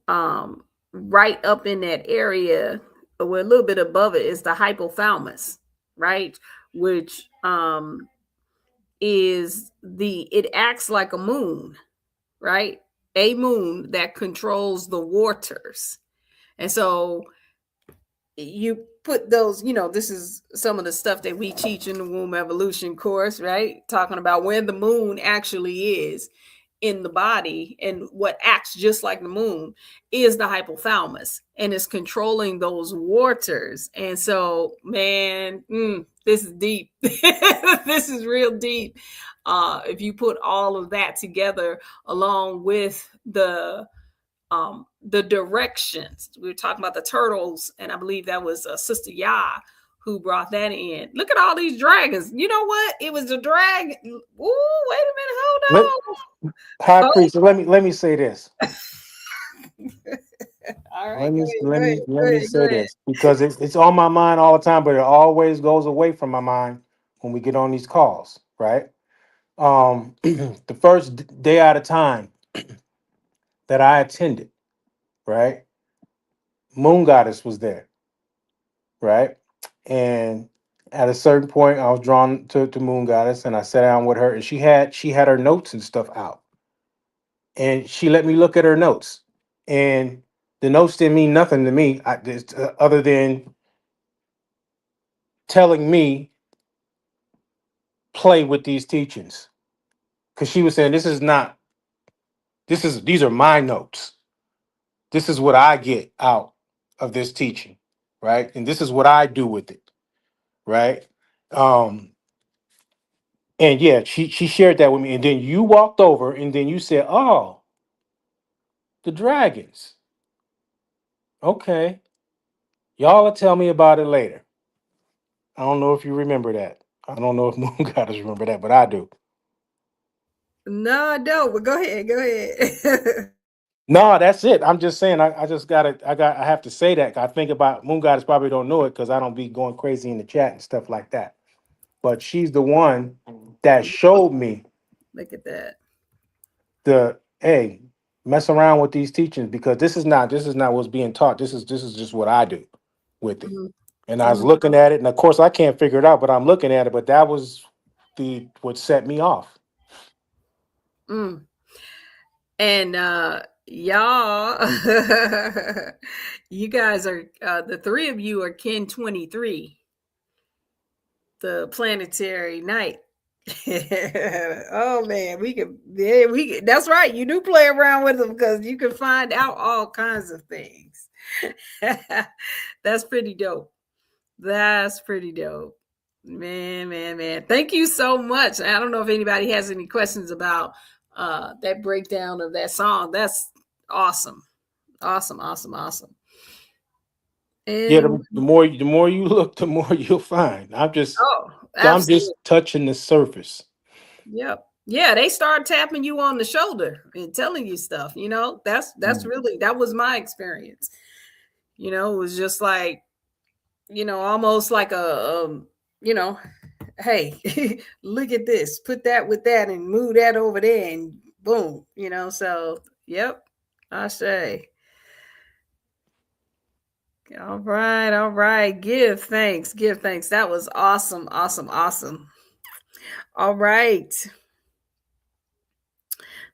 right up in that area, or a little bit above it, is the hypothalamus, right? Which it acts like a moon, right? A moon that controls the waters. And so you put those, this is some of the stuff that we teach in the womb evolution course, right? Talking about where the moon actually is. in the body and what acts just like the moon is the hypothalamus, and it's controlling those waters. And so, man, this is deep. This is real deep. If you put all of that together along with the directions, we were talking about the turtles, and I believe that was Sister Ya who brought that in. Look at all these dragons. You know what? It was the dragon. Ooh, wait a minute, hold on. High priest, let me say this. All right, Let me say this, because it's on my mind all the time, but it always goes away from my mind when we get on these calls, right? The first day at a time that I attended, right? Moon Goddess was there, right? And at a certain point, I was drawn to Moon Goddess, and I sat down with her, and she had her notes and stuff out, and she let me look at her notes, and the notes didn't mean nothing to me, other than telling me play with these teachings, because she was saying these are my notes. This is what I get out of this teaching, right? And this is what I do with it, right? Um, and yeah, she shared that with me, and then you walked over, and then you said, "Oh, the dragons. Okay, y'all will tell me about it later." I don't know if you remember that. I don't know if Moon Goddess remember that, but I do. No, I don't. But go ahead. Go ahead. No, that's it. I'm just saying. I just I have to say that. I think about Moon Goddess probably don't know it because I don't be going crazy in the chat and stuff like that. But she's the one that showed me Look at that. the hey, mess around with these teachings, because this is not what's being taught. This is just what I do with it. And I was looking at it, and of course I can't figure it out, but I'm looking at it. But that was the what set me off. Mm. And y'all, you guys are the three of you are Kin 23, the planetary night. Oh man, we could, that's right. You do play around with them because you can find out all kinds of things. That's pretty dope. That's pretty dope. Man. Thank you so much. I don't know if anybody has any questions about that breakdown of that song. That's awesome. Awesome. Yeah, And the more you look, the more you'll find. oh, I'm absolutely. just touching the surface. Yep. Yeah, they start tapping you on the shoulder and telling you stuff. You know, that's really, that was my experience. You know, it was just like, you know, almost like you know, hey, look at this, put that with that and move that over there and boom, you know. So yep, I say. All right. Give thanks. That was awesome. All right.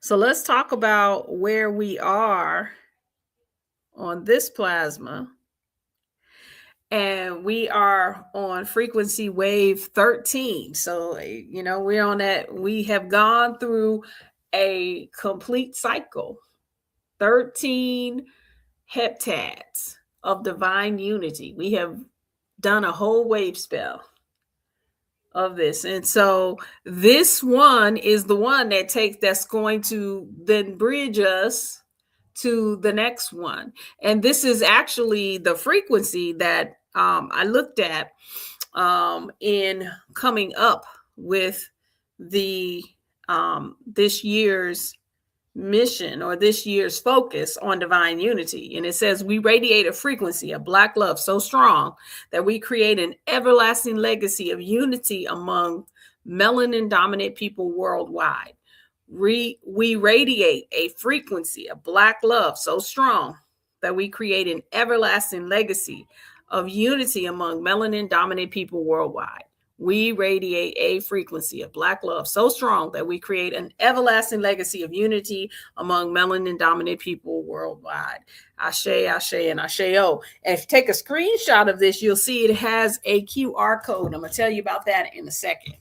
So let's talk about where we are on this plasma. And we are on frequency wave 13. So, you know, we're on that. We have gone through a complete cycle, 13 heptads of divine unity. We have done a whole wave spell of this. And so this one is the one that's going to then bridge us to the next one. And this is actually the frequency that I looked at in coming up with the this year's mission or this year's focus on divine unity. And it says, we radiate a frequency of Black love so strong that we create an everlasting legacy of unity among melanin dominant people worldwide. We radiate a frequency of Black love so strong that we create an everlasting legacy of unity among melanin dominant people worldwide. We radiate a frequency of Black love so strong that we create an everlasting legacy of unity among melanin dominant people worldwide. Ashe, and Ashe-O. And if you take a screenshot of this, you'll see it has a QR code. I'm going to tell you about that in a second.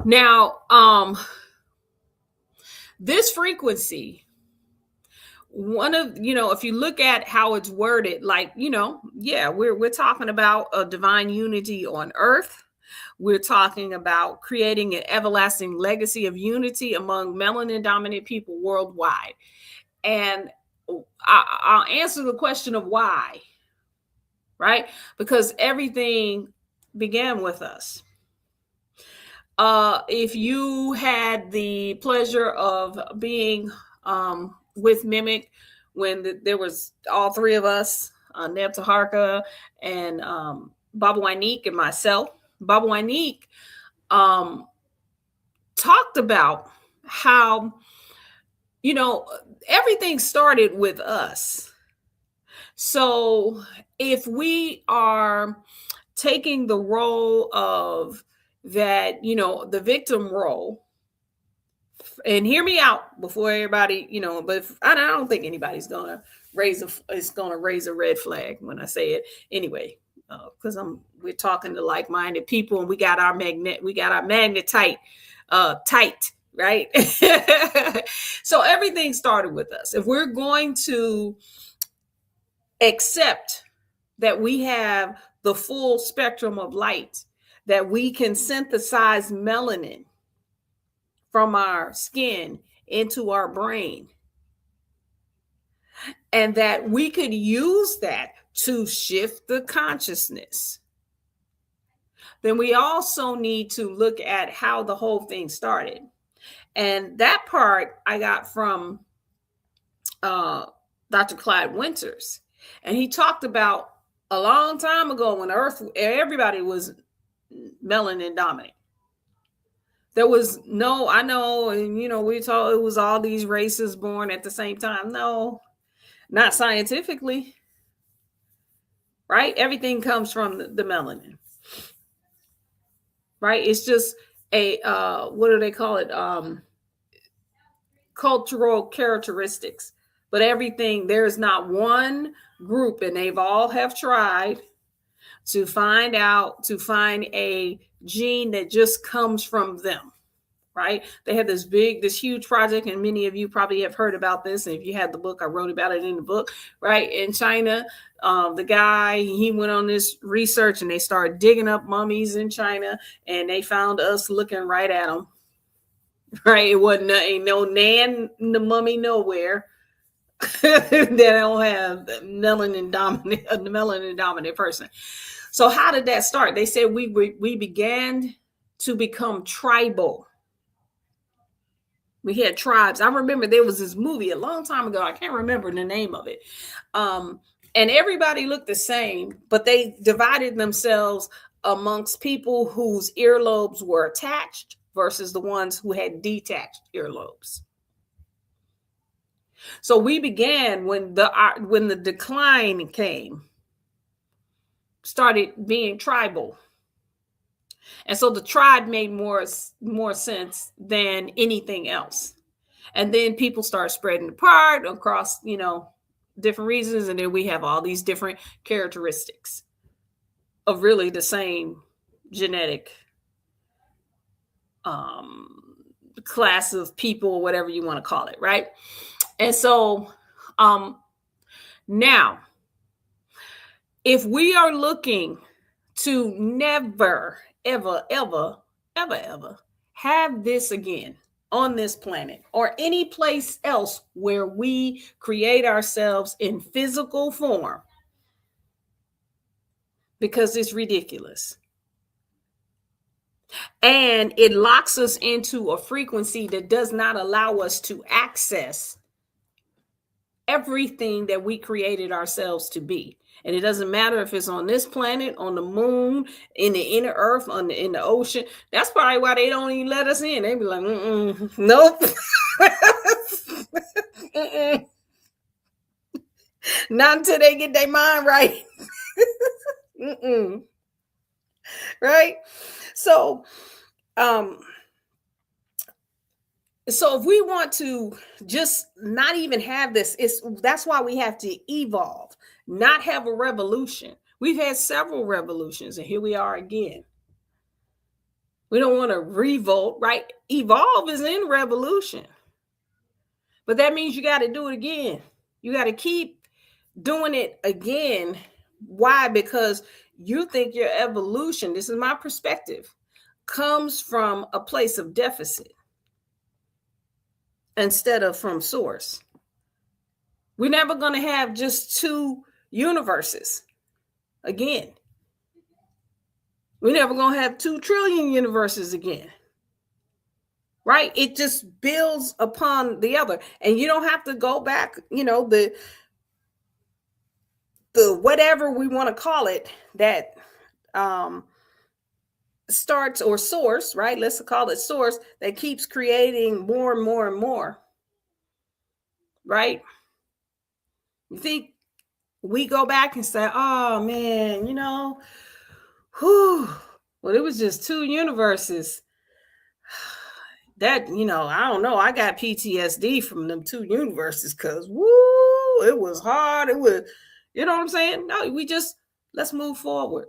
Now, This frequency, one of, if you look at how it's worded, like, yeah, we're talking about a divine unity on earth. We're talking about creating an everlasting legacy of unity among melanin dominant people worldwide. And I'll answer the question of why, right? Because everything began with us. If you had the pleasure of being with Mimic when there was all three of us, Neb Taharka and Baba Wanique and myself, Baba Wanique talked about how, everything started with us. So if we are taking the role of that, the victim role, and hear me out before everybody, but I don't think anybody's gonna raise a red flag when I say it anyway, because we're talking to like-minded people, and we got our magnet tight, right? So everything started with us. If we're going to accept that we have the full spectrum of light, that we can synthesize melanin from our skin into our brain, and that we could use that to shift the consciousness, then we also need to look at how the whole thing started. And that part I got from Dr. Clyde Winters. And he talked about a long time ago when Earth, everybody was melanin dominant. There was no, I know, and we thought it was all these races born at the same time. No, not scientifically, right? Everything comes from the melanin, right? It's just a, what do they call it? Cultural characteristics. But everything, there's not one group, and they've all have tried to find a gene that just comes from them, right? They had this huge project, and many of you probably have heard about this. And if you had the book, I wrote about it in the book, right? In China, the guy, he went on this research, and they started digging up mummies in China, and they found us looking right at them, right? It wasn't, ain't no Nan the mummy nowhere that don't have the melanin dominant person. So how did that start? They said we began to become tribal. We had tribes. I remember there was this movie a long time ago. I can't remember the name of it. And everybody looked the same, but they divided themselves amongst people whose earlobes were attached versus the ones who had detached earlobes. So we began when the decline came, started being tribal. And so the tribe made more sense than anything else. And then people start spreading apart across, different reasons. And then we have all these different characteristics of really the same genetic class of people, whatever you want to call it, right? And so now, if we are looking to never, ever, ever, ever, ever have this again on this planet or any place else where we create ourselves in physical form, because it's ridiculous. And it locks us into a frequency that does not allow us to access everything that we created ourselves to be. And it doesn't matter if it's on this planet, on the moon, in the inner earth, in the ocean. That's probably why they don't even let us in. They be like, nope. Not until they get their mind right. Right? So, so if we want to just not even have this, that's why we have to evolve, not have a revolution. We've had several revolutions, and here we are again. We don't want to revolt, right? Evolve is in revolution. But that means you got to do it again. You got to keep doing it again. Why? Because you think your evolution, this is my perspective, comes from a place of deficit instead of from source. We're never going to have just two universes again. We're never going to have 2 trillion universes again. Right? It just builds upon the other. And you don't have to go back, the whatever we want to call it, that starts, or source, right? Let's call it source, that keeps creating more and more and more. Right? You think we go back and say, oh man, well, it was just 2 universes. That, I don't know. I got PTSD from them 2 universes because, it was hard. It was, you know what I'm saying? No, let's move forward.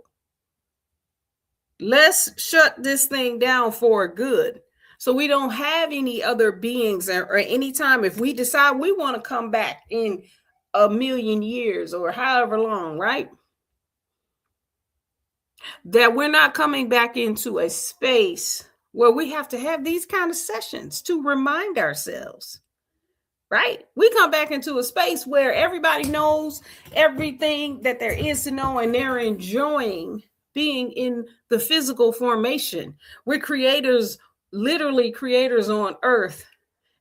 Let's shut this thing down for good. So we don't have any other beings, or anytime if we decide we want to come back in 1,000,000 years or however long, right? That we're not coming back into a space where we have to have these kind of sessions to remind ourselves, right? We come back into a space where everybody knows everything that there is to know, and they're enjoying being in the physical formation. We're creators, literally creators on earth,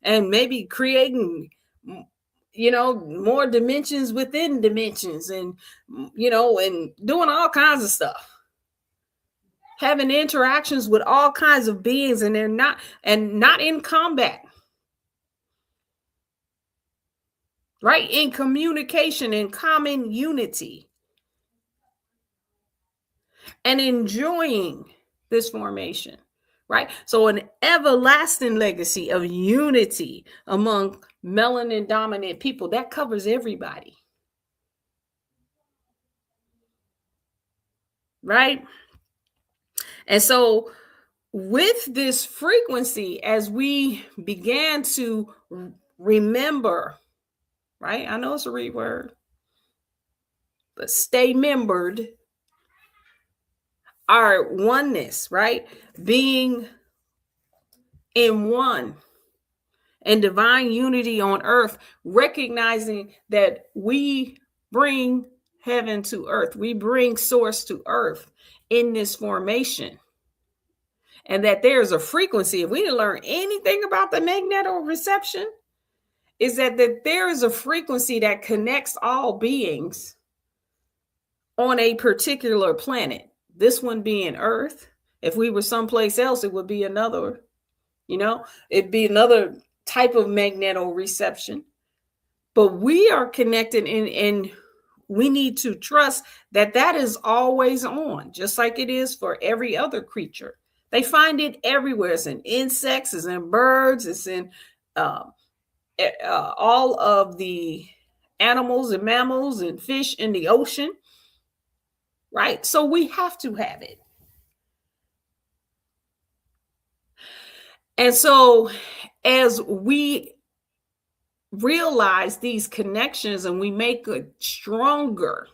and maybe creating, more dimensions within dimensions, and, and doing all kinds of stuff. Having interactions with all kinds of beings, and they're not in combat, right? In communication, in common unity, and enjoying this formation, right? So an everlasting legacy of unity among melanin dominant people that covers everybody, right? And so with this frequency, as we began to remember, right? I know it's a read word, but stay membered, our oneness, right? Being in one and divine unity on earth, recognizing that we bring heaven to earth, we bring source to earth in this formation. And that there's a frequency. If we didn't learn anything about the magnetoreception, is that there is a frequency that connects all beings on a particular planet. This one being Earth. If we were someplace else, it would be another, it'd be another type of magnetoreception. But we are connected, and we need to trust that is always on, just like it is for every other creature. They find it everywhere. It's in insects, it's in birds, it's in all of the animals and mammals and fish in the ocean, right? So we have to have it. And so as we realize these connections and we make it stronger,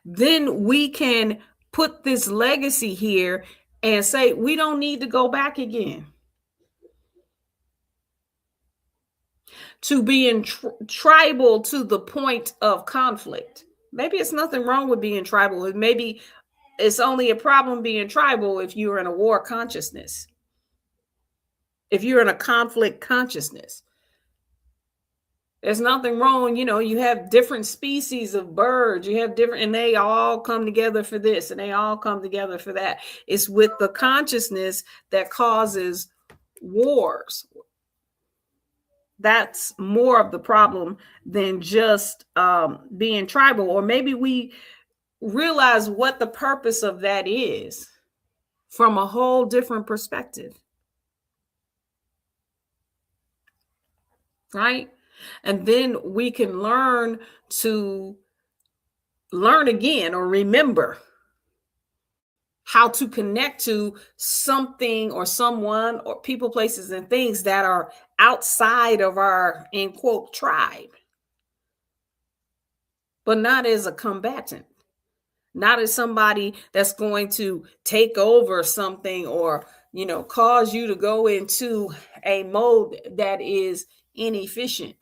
then we can put this legacy here and say, we don't need to go back again to being tribal to the point of conflict. Maybe it's nothing wrong with being tribal. Maybe it's only a problem being tribal if you're in a war consciousness, if you're in a conflict consciousness. There's nothing wrong. You have different species of birds, you have different, and they all come together for this and they all come together for that. It's with the consciousness that causes wars. That's more of the problem than just being tribal. Or maybe we realize what the purpose of that is from a whole different perspective, right? And then we can learn again, or remember how to connect to something or someone or people, places, and things that are outside of our, in quote, tribe, but not as a combatant, not as somebody that's going to take over something or, cause you to go into a mode that is inefficient,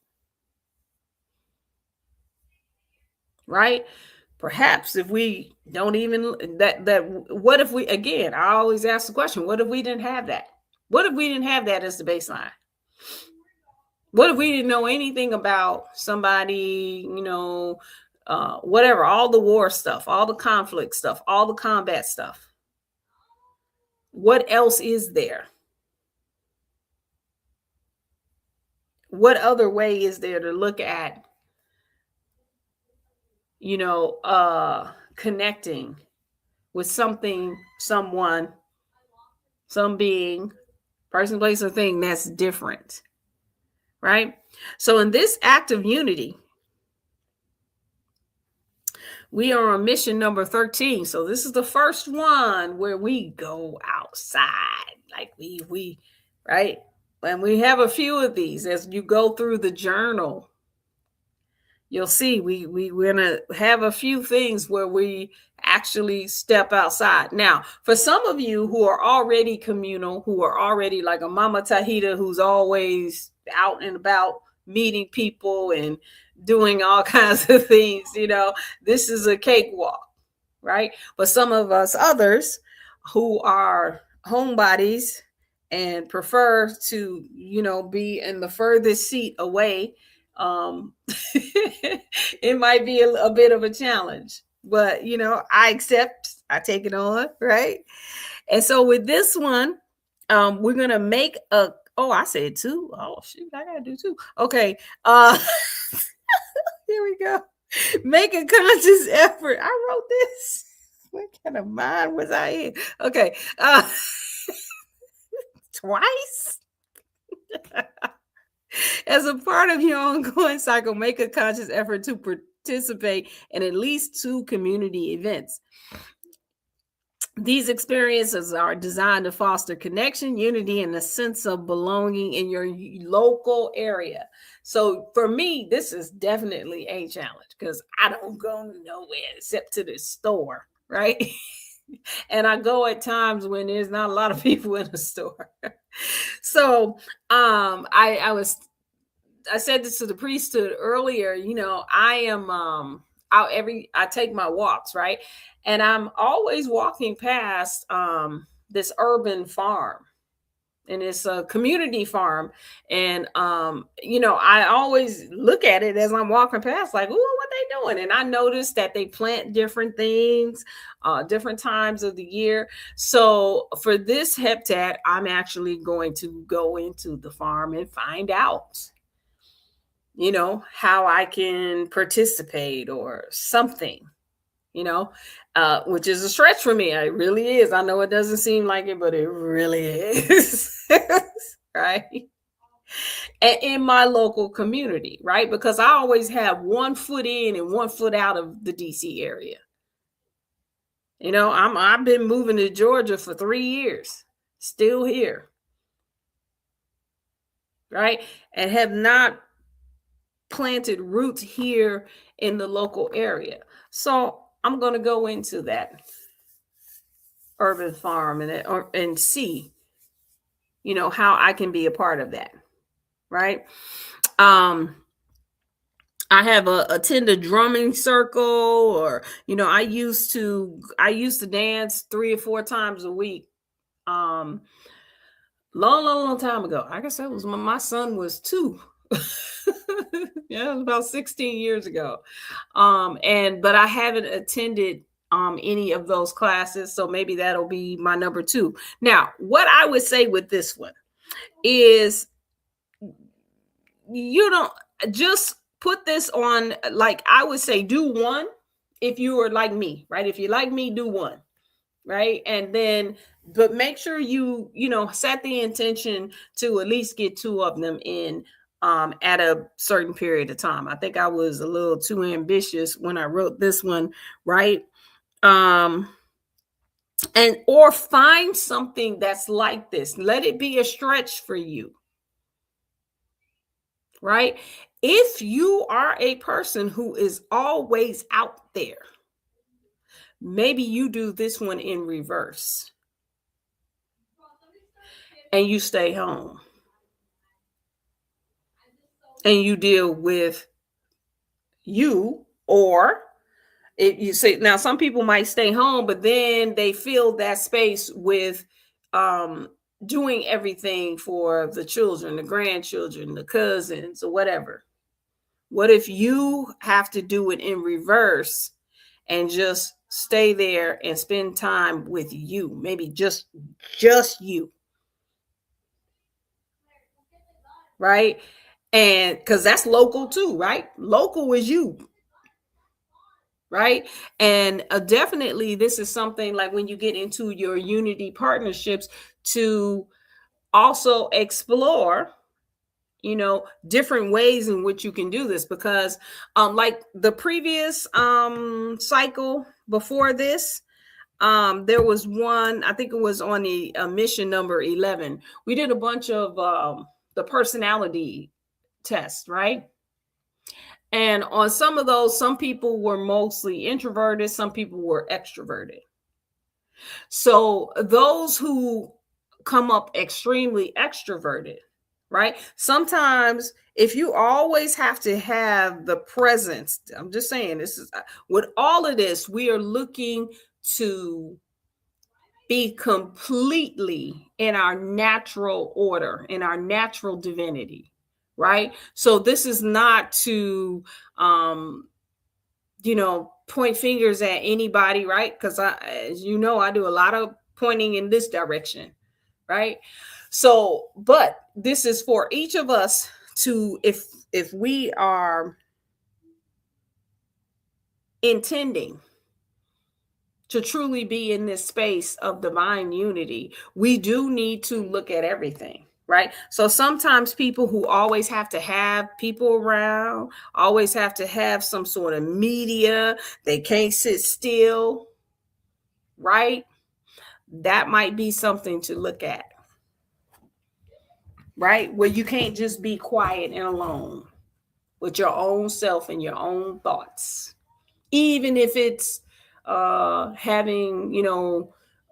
right? Perhaps if we don't even what if we, again, I always ask the question, what if we didn't have that? What if we didn't have that as the baseline? What if we didn't know anything about somebody, whatever, all the war stuff, all the conflict stuff, all the combat stuff? What else is there? What other way is there to look at, connecting with something, someone, some being, person, place, or thing that's different, right? So in this act of unity, we are on mission number 13. So this is the first one where we go outside, like we right? And we have a few of these as you go through the journal. You'll see we're gonna have a few things where we actually step outside. Now, for some of you who are already communal, who are already like a Mama Tahita, who's always out and about meeting people and doing all kinds of things, this is a cakewalk, right? But some of us others who are homebodies and prefer to, be in the furthest seat away, it might be a bit of a challenge, but I accept, I take it on, right? And so with this one, we're gonna make I said two. Oh shoot, I gotta do two. Okay. Here we go. Make a conscious effort. I wrote this. What kind of mind was I in? Okay. Twice. As a part of your ongoing cycle, make a conscious effort to participate in at least 2 community events. These experiences are designed to foster connection, unity, and a sense of belonging in your local area. So for me, this is definitely a challenge because I don't go nowhere except to the store, right? And I go at times when there's not a lot of people in the store. So I said this to the priesthood earlier, I am I take my walks, right? And I'm always walking past this urban farm. And it's a community farm. And I always look at it as I'm walking past, like, oh, what they doing? And I noticed that they plant different things, different times of the year. So for this heptad, I'm actually going to go into the farm and find out how I can participate or something, which is a stretch for me. It really is. I know it doesn't seem like it, but it really is. Right. And in my local community, right? Because I always have 1 foot in and 1 foot out of the DC area. I've been moving to Georgia for 3 years, still here. Right. And have not planted roots here in the local area. So I'm going to go into that urban farm and see, how I can be a part of that. Right. I have attend a drumming circle, or, I used to dance 3 or 4 times a week. Long time ago. I guess that was when my son was 2. Yeah, it was about 16 years ago. But I haven't attended any of those classes, so maybe that'll be my number 2. Now, what I would say with this one is, you don't just put this on, like, I would say do 1 if you are like me, right? If you like me, do 1, right? And then, but make sure you set the intention to at least get 2 of them in at a certain period of time. I think I was a little too ambitious when I wrote this one, right? And or find something that's like this. Let it be a stretch for you. Right? If you are a person who is always out there, maybe you do this one in reverse and you stay home and you deal with you. Or if you say, now some people might stay home, but then they fill that space with doing everything for the children, the grandchildren, the cousins, or whatever. What if you have to do it in reverse and just stay there and spend time with you? Maybe just you, right? And because that's local too, right? Local is you, right? And definitely this is something like when you get into your unity partnerships to also explore, different ways in which you can do this. Because like the previous cycle before this, there was one, I think it was on the mission number 11. We did a bunch of the personality tests, right? And on some of those, some people were mostly introverted, some people were extroverted. So those who come up extremely extroverted, right? Sometimes if you always have to have the presence, I'm just saying, this is with all of this, we are looking to be completely in our natural order, in our natural divinity, right? So this is not to point fingers at anybody, right? Because as you know, I do a lot of pointing in this direction, right? So, but this is for each of us to, if we are intending to truly be in this space of divine unity, we do need to look at everything, right? So sometimes people who always have to have people around, always have to have some sort of media, they can't sit still, right? That might be something to look at, right? Where you can't just be quiet and alone with your own self and your own thoughts, even if it's having,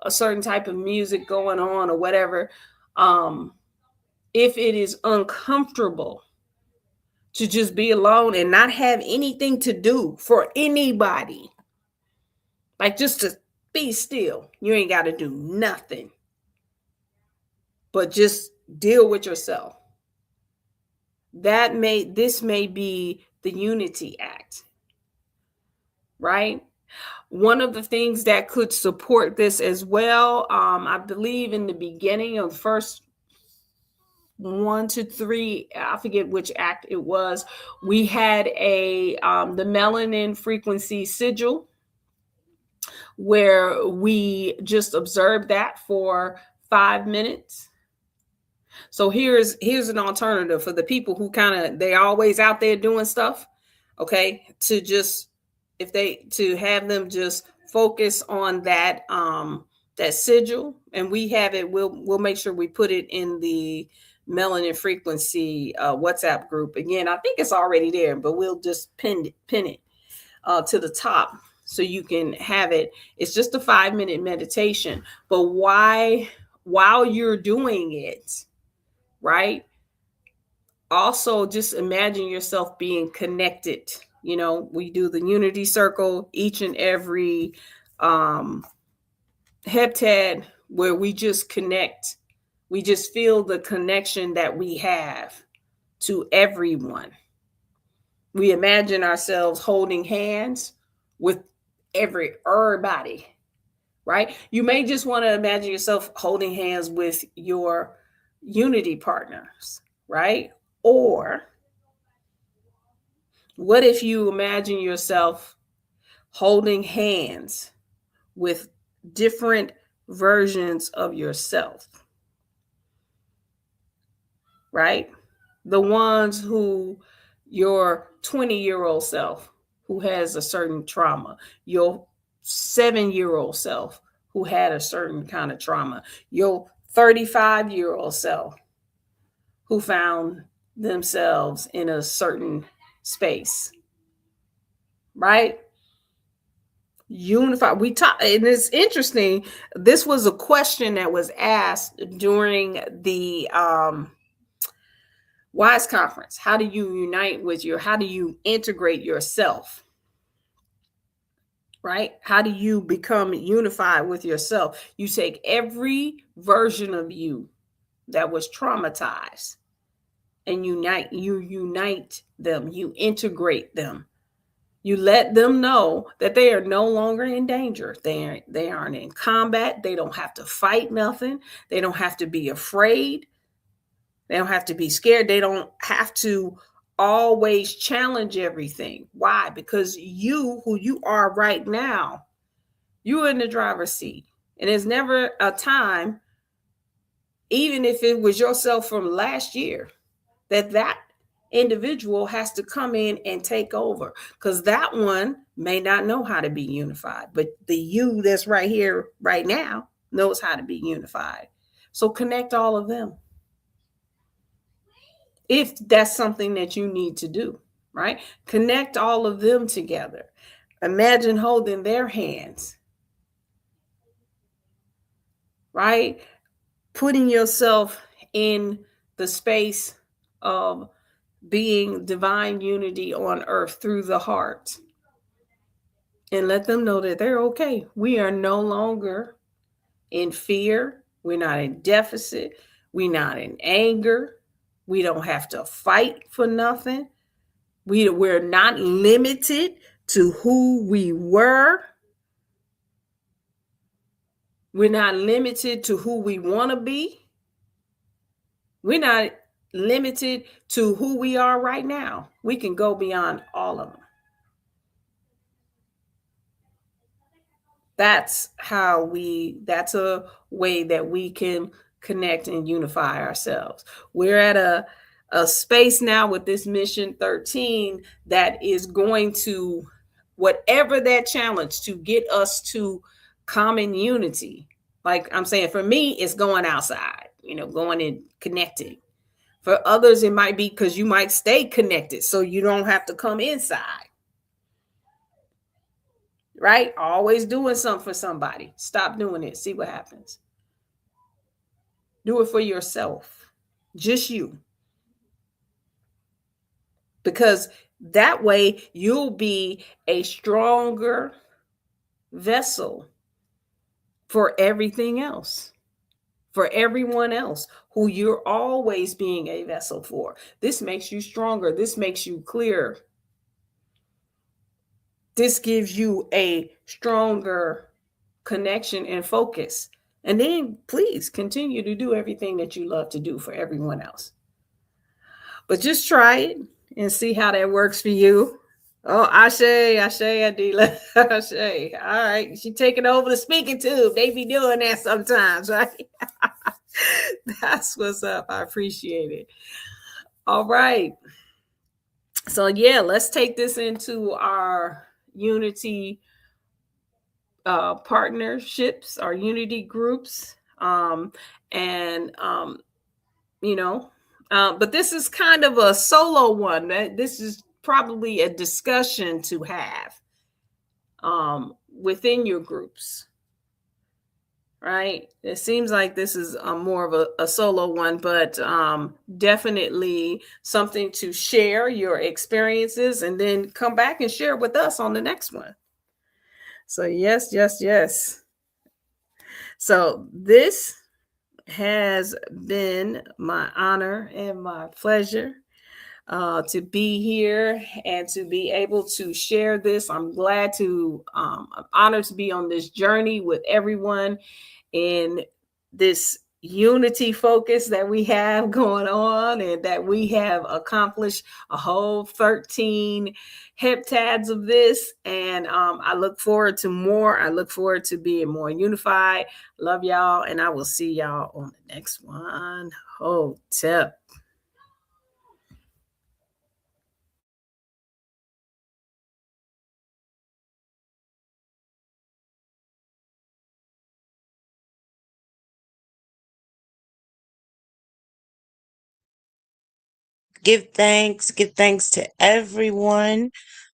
a certain type of music going on or whatever. If it is uncomfortable to just be alone and not have anything to do for anybody, like just to be still, you ain't got to do nothing but just deal with yourself. This may be the unity act, right? One of the things that could support this as well, I believe in the beginning of the first 1 to 3, I forget which act it was, we had the melanin frequency sigil where we just observed that for 5 minutes. So here's an alternative for the people who they're always out there doing stuff, okay, to have them just focus on that that sigil, and we have it, we'll make sure we put it in the melanin frequency WhatsApp group. Again, I think it's already there, but we'll just pin it to the top so you can have it. It's just a 5-minute meditation, but while you're doing it, right? Also, just imagine yourself being connected. We do the unity circle each and every heptad where we just connect. We just feel the connection that we have to everyone. We imagine ourselves holding hands with everybody, right? You may just want to imagine yourself holding hands with your unity partners, right? Or what if you imagine yourself holding hands with different versions of yourself, right? The ones who, your 20-year-old self who has a certain trauma, your 7-year-old self who had a certain kind of trauma, your 35-year-old self who found themselves in a certain space, right? Unify. We talk, and it's interesting. This was a question that was asked during the WISE conference. How do you unite with how do you integrate yourself? Right? How do you become unified with yourself? You take every version of you that was traumatized and you unite them, you integrate them. You let them know that they are no longer in danger. They aren't in combat. They don't have to fight nothing. They don't have to be afraid. They don't have to be scared. They don't have to always challenge everything. Why? Because you, who you are right now, you're in the driver's seat. And there's never a time, even if it was yourself from last year, that individual has to come in and take over, because that one may not know how to be unified, but the you that's right here right now knows how to be unified. So connect all of them if that's something that you need to do, right? Connect all of them together. Imagine holding their hands, right? Putting yourself in the space of being divine unity on earth through the heart, and let them know that they're okay. We are no longer in fear. We're not in deficit. We're not in anger. We don't have to fight for nothing. We're not limited to who we were. We're not limited to who we want to be. We're not limited to who we are right now. We can go beyond all of them. That's that's a way that we can connect and unify ourselves. We're at a space now with this mission 13 that is going to, whatever that challenge, to get us to common unity. Like I'm saying, for me, it's going outside, going and connecting. For others, it might be because you might stay connected so you don't have to come inside. Right? Always doing something for somebody. Stop doing it. See what happens. Do it for yourself. Just you. Because that way you'll be a stronger vessel for everything else, for everyone else who you're always being a vessel for. This makes you stronger. This makes you clearer. This gives you a stronger connection and focus. And then please continue to do everything that you love to do for everyone else. But just try it and see how that works for you. Oh, Ashe, Adila, Ashe. All right. She taking over the speaking tube. They be doing that sometimes, right? That's what's up. I appreciate it. All right. So yeah, let's take this into our unity partnerships, our unity groups. But this is kind of a solo one. This is probably a discussion to have within your groups, right? It seems like this is more of a solo one, but definitely something to share your experiences and then come back and share with us on the next one. So yes. So this has been my honor and my pleasure to be here and to be able to share this. I'm honored to be on this journey with everyone in this unity focus that we have going on, and that we have accomplished a whole 13 heptads of this. And I look forward to more. I look forward to being more unified. Love y'all, and I will see y'all on the next one. Hotep. Give thanks to everyone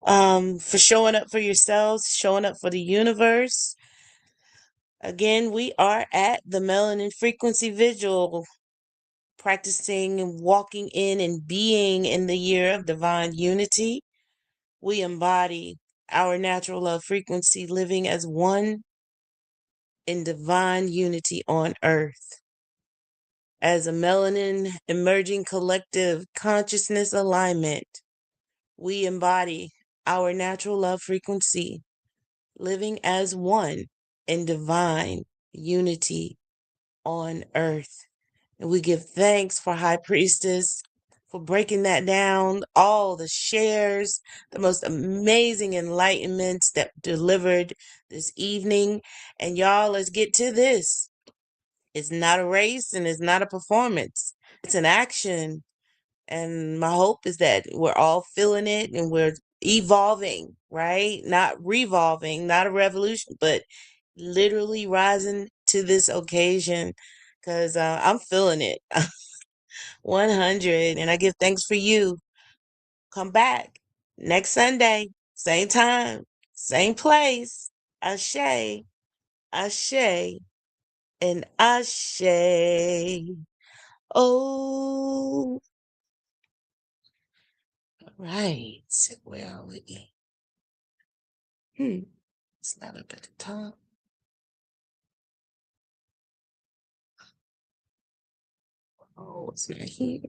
for showing up for yourselves, showing up for the universe. Again, we are at the Melanin Frequency Vigil, practicing and walking in and being in the year of divine unity. We embody our natural love frequency, living as one in divine unity on earth. As a melanin emerging collective consciousness alignment, we embody our natural love frequency, living as one in divine unity on earth. And we give thanks for High Priestess for breaking that down, all the shares, the most amazing enlightenments that delivered this evening. And y'all, let's get to this. It's not a race and it's not a performance. It's an action. And my hope is that we're all feeling it and we're evolving, right? Not revolving, not a revolution, but literally rising to this occasion because I'm feeling it. 100. And I give thanks for you. Come back next Sunday, same time, same place. Ashe, Ashe, and Ashe. Oh, right. Where are we? It's not up at the top. Oh, it's not here.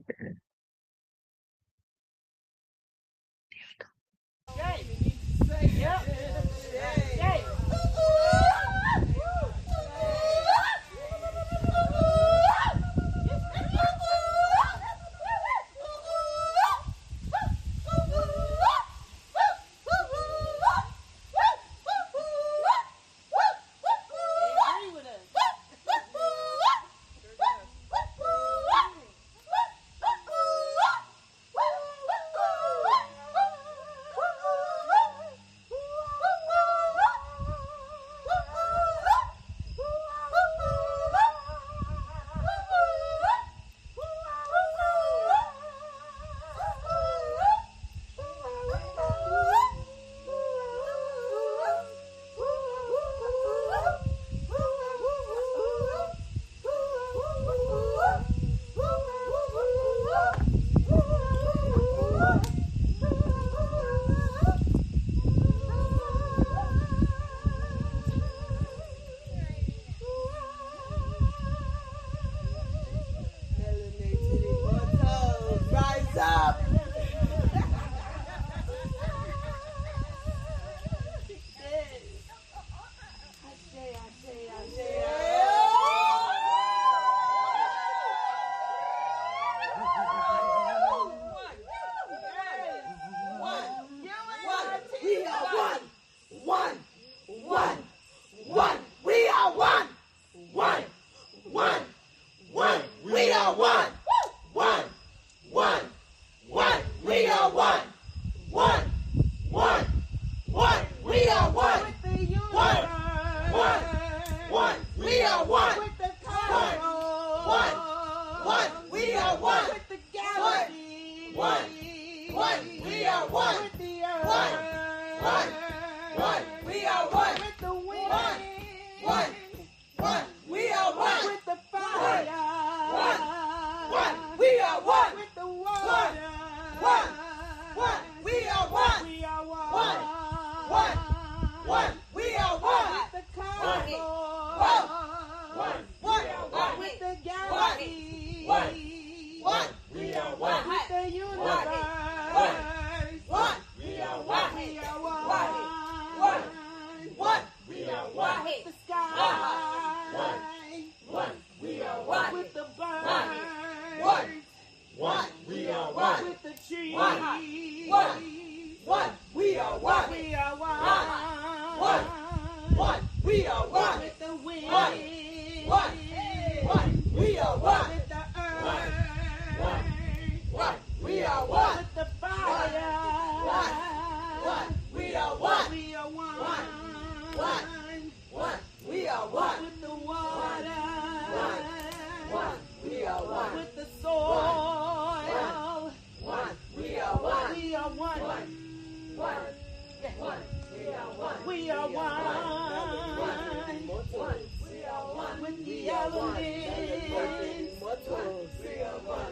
the elements,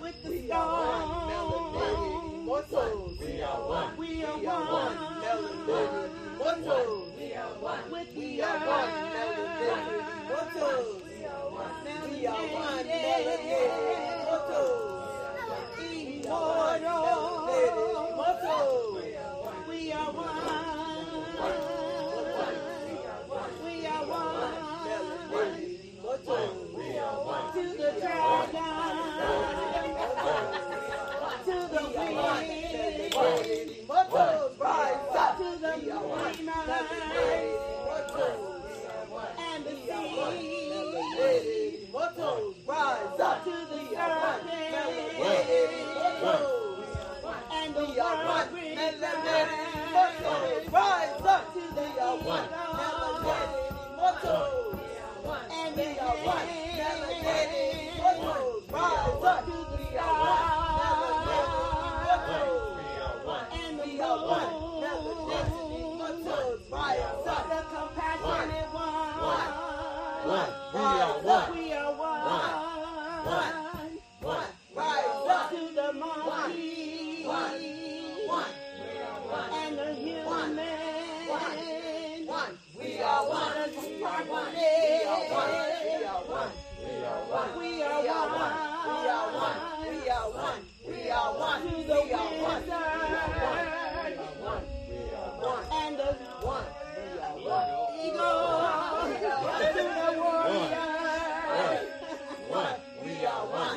with the stars. We are one. We are one. With the earth. We are one. Immortal. We are one. We are one. To the dragon. To the wind. Rise up. To the dreamer. And the sea. Rise up. To the serpent. And the world rise up. To the one. And the one. Rise up. To the sky. And the moon. Rise up. The compassionate one. We are one. Rise up. To the monkey. And the human. We are one. We are one. To the wizard. And the eagle. To the warrior.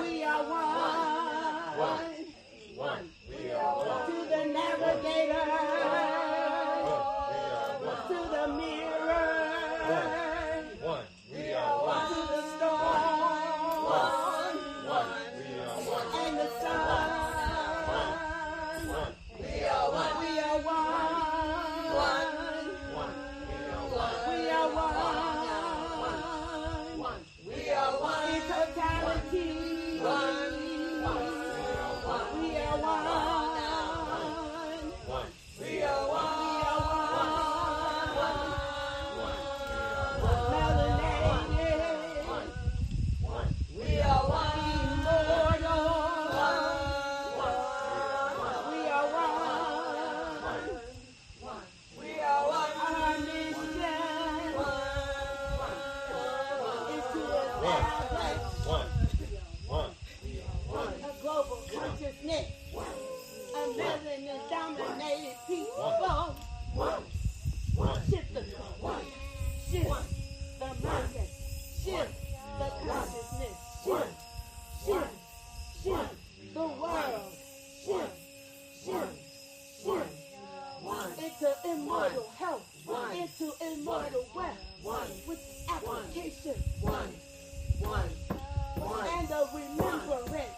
We are one. To the navigator. To the mirror. To the storm. And the sun. We are one. We are one. In totality. We are one. Melanated. We are one. Immortal. We are one. Our mission is to establish a global consciousness. A melanin-dominated people. Shift the thought. Shift the mindset. Shift the consciousness. Shift the world. Shift into immortal health. Into immortal wealth. With application. And the remembrance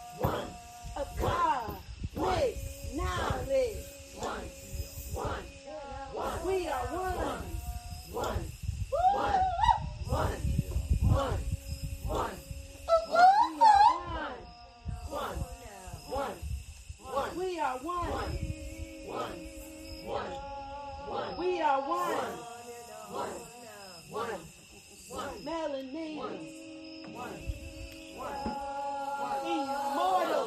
of cosmic knowledge. We are one. We are one. We are one. Melanin. Immortal.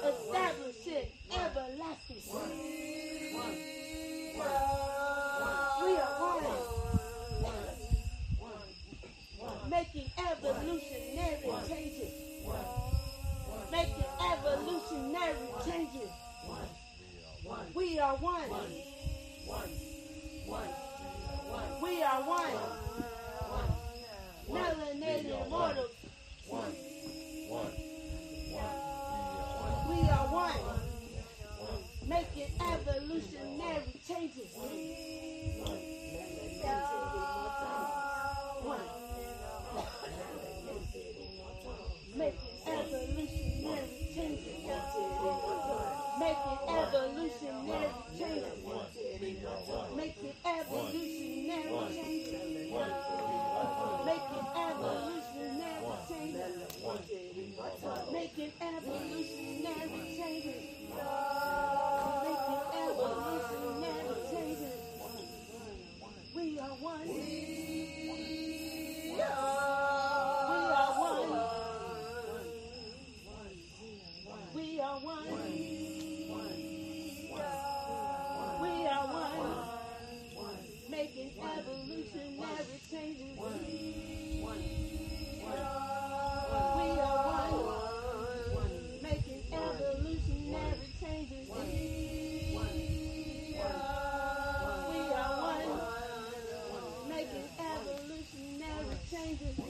Establishing everlasting. We are one. Making evolutionary changes. We are one. We are one. Melanated immortals. We are one. Making evolutionary changes. Making evolutionary changes. Making evolutionary changes. Making evolutionary changes. Making evolutionary changes.